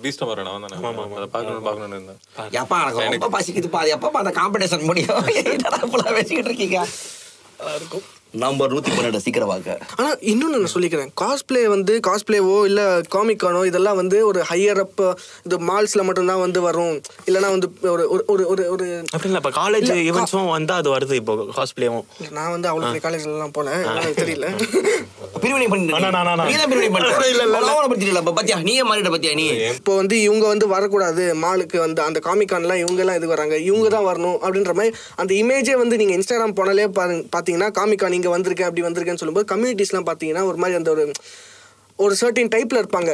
பீஸ்ட் வரேன் நான் தானே, அதை பார்க்கணும்னு இருந்தேன். எப்பா எனக்கு ரொம்ப பசிக்குது பாது, எப்போ அந்த காம்படிஷன் முடியும்? என்னடா ஃபுல்லாக பேசிக்கிட்டு இருக்கீங்க? நல்லா இருக்கும். நம்பர் 112 சீக்கிரம் வாங்க. ஆனா இன்னொன்னு நான் சொல்லிக்கிறேன், காஸ்பிளேவோ இல்ல காமிக்கானோ இதெல்லாம் வந்து ஒரு ஹையர் அப் இது மால்ஸ்ல மட்டும் தான் வந்து வரும், இல்லனா வந்து ஒரு ஒரு ஒரு ஒரு அப்படி இல்ல. இப்ப காலேஜ் ஈவென்ட்ஸும் வந்தா அது வருது. இப்போ காஸ்பிளேவும் நான் வந்து அவ்வளவு காலேஜ்ல எல்லாம் போல, எனக்கு தெரியல. பிரிவினை இப்போ வந்து இவங்க வந்து வரக்கூடாது மாலுக்கு, வந்து அந்த காமிக்கான்லாம் இவங்க எல்லாம் இது வராங்க, இவங்க தான் வரணும் அப்படின்ற மாதிரி அந்த இமேஜே வந்து நீங்க இன்ஸ்டாகிராம் போனாலே பாத்தீங்கன்னா காமிக்கான் இங்க வந்திருக்கேன் அப்படி வந்திருக்கேன்னு சொல்லும்போது கம்யூனிட்டிஸ்லாம் பாத்தீங்கன்னா ஒரு மாதிரி அந்த ஒரு சர்டின் டைப்ல இருப்பாங்க.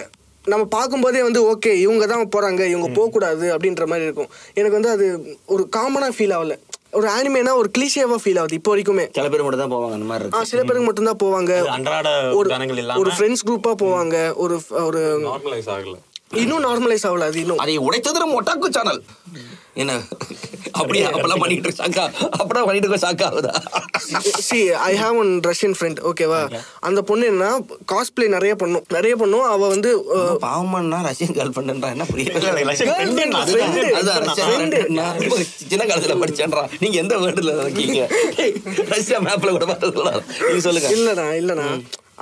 நம்ம பார்க்கும்போதே வந்து ஓகே இவங்க தான் போறாங்க, இவங்க போகக்கூடாது அப்படின்ற மாதிரி இருக்கும். எனக்கு வந்து அது ஒரு காமனா ஃபீல் ஆகல. ஒரு ஆனிமேனா ஒரு கிளிஷேவா ஃபீல் ஆகுது இப்போ வரைக்குமே. சில பேர் மட்டும் தான் போவாங்க அந்த மாதிரி இருக்கு. சில பேருக்கு மட்டும் தான் போவாங்க, ஒரு ஃப்ரெண்ட்ஸ் குரூப்பா போவாங்க. ஒரு நார்மலைஸ் ஆகல, இன்னும் நார்மலைஸ் ஆகல. அது இன்னும் அதை உடைத்தது நம்ம ஒட்டாக்கு சேனல் என்ன அப்படியே அப்பெல்லாம் பண்ணிட்டு சாக்கா அப்படியே பண்ணிட்டு சாக்கா ஆகுதா? See, I have one Russian friend, ஓகேவா? அந்த பொண்ணு என்ன காஸ்ப்ளே நிறைய பண்ணும். அவ வந்து பாவம்னா ரஷ்யன் கேர்ள் ஃப்ரெண்ட்ன்றா என்ன புரியல. சின்ன காலத்துல படிச்சேன்றா. நீங்க எந்த வேர்டுல இருக்கீங்க? ரஷ்யா மேப்ல கூட பார்த்ததுல நீங்க சொல்லுங்க. இல்லடா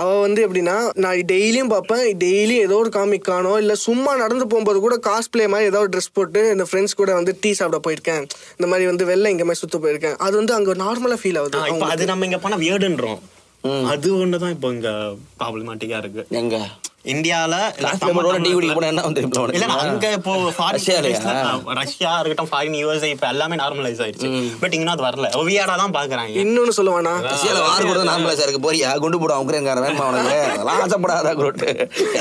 அவள் வந்து எப்படின்னா, நான் டெய்லியும் பார்ப்பேன், டெய்லியும் ஏதோ ஒரு காமிக்கானோ இல்லை சும்மா நடந்து போகும்போது கூட காஸ்பிளே மாதிரி ஏதோ ஒரு ட்ரெஸ் போட்டு இந்த ஃப்ரெண்ட்ஸ் கூட வந்து டீ சாப்பிட போயிருக்கேன், இந்த மாதிரி வந்து வெளில இங்கே மாதிரி சுற்ற போயிருக்கேன். அது வந்து அங்கே நார்மலாக ஃபீல் ஆகுது. அது நம்ம இங்கே போனால் வியர்டுன்றோம். அது ஒன்று தான் இப்போ இங்கே ப்ராப்ளமேட்டிக்காக இருக்கு. எங்க இந்தியால ரஷ்யா இருக்கட்டும், ஃபாரின் யூஎஸ்ஏ இப்ப எல்லாமே நார்மலைஸ் ஆயிடுச்சு. பட் இங்க அது வரல, வியாடா தான் பாக்குறாங்க. இன்னொன்னு சொல்லுவானா, ரஷ்யால வார் கூட நார்மலைஸ் இருக்கு. போறியா குண்டு போடுவான் உக்ரைன்காரன், வேணுமா உனக்கு? அதெல்லாம் ஆசைப்படாத குரூட்,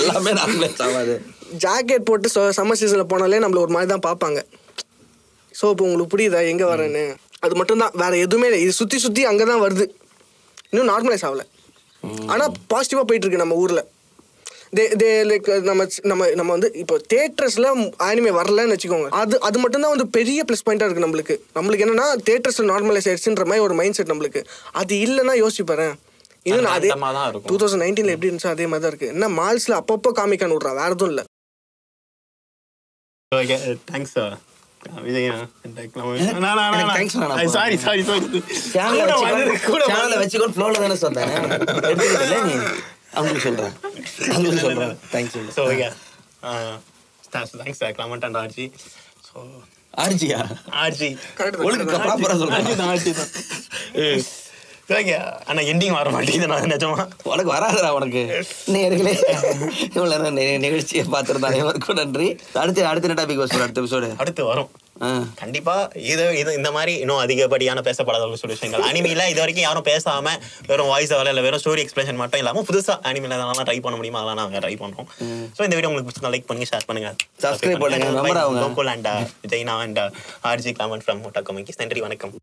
எல்லாமே நார்மலைஸ் ஆகாது. ஜாக்கெட் போட்டு சம்மர் சீசன்ல போனாலே நம்மள ஒரு மாதிரி தான் பார்ப்பாங்க. ஸோ இப்போ உங்களுக்கு புரியுதா எங்க வரேன்னு? அது மட்டும் தான், வேற எதுவுமே இல்லை. இது சுத்தி அங்கதான் வருது, இன்னும் நார்மலைஸ் ஆகல. ஆனா பாசிட்டிவா போயிட்டு இருக்கு நம்ம ஊர்ல. லைக் நம்ம வந்து இப்போ தியேட்டர்ஸ்ல ஆனிமே வரலன்னு வச்சுக்கோங்க, அது மட்டும் தான் வந்து பெரிய ப்ளஸ் பாயிண்டா இருக்கு நம்மளுக்கு என்னன்னா தியேட்டர்ஸ்ல நார்மலைஸ் ஆயிடுச்சுன்ற மாதிரி ஒரு மைண்ட் செட் நம்மளுக்கு. அது இல்லைன்னா யோசிச்சு பாரு, இன்னும் அதே 2019 எப்படி இருந்துச்சோ அதே மாதிரி தான் இருக்கு. என்ன மால்ஸ்ல அப்பப்போ காமிக்கான்னு விட்றான், வேற எதுவும் இல்லை. தேங்க்ஸ் அவங்களுக்கு சொல்றேன். Thanks. So thanks Clement and RG. So RG ஒழுங்கு ப்ராப்பரா சொல்றேன். ஆர்ஜி தான். ஆனா எண்டிங் வர மாட்டேங்குது. நான் நிஜமா உனக்கு வராதுடா. உனக்கு நேர்களே இவ்வளவு நேரம் நிகழ்ச்சியை பார்த்துருந்தா அனைவருக்கும் நன்றி. அடுத்த டாபிக் அடுத்த எபிசோடு அடுத்து வரும் கண்டிப்பா. இது இந்த மாதிரி இன்னும் அதிகப்படியான பேசப்படாத ஒரு விஷயங்கள் அனிமையில இது வரைக்கும் யாரும் பேசாம வெறும் வாய்ஸ் வரல, இல்லை வெறும் ஸ்டோரி எக்ஸ்பிளேஷன் மட்டும் இல்லாம புதுசா அனிமையில அதெல்லாம் ட்ரை பண்ண முடியுமா, அதெல்லாம் நாங்கள் ட்ரை பண்றோம். ஸோ இந்த வீடியோ உங்களுக்கு பிடிச்சா லைக் பண்ணுங்க, ஷேர் பண்ணுங்க, சப்ஸ்கிரைப் பண்ணுங்க. கோகுல் அண்ட் ஜெய்னா அண்ட் ஆர்ஜி கிளாமன் ஃப்ரம் ஒட்டாகோ. நன்றி, வணக்கம்.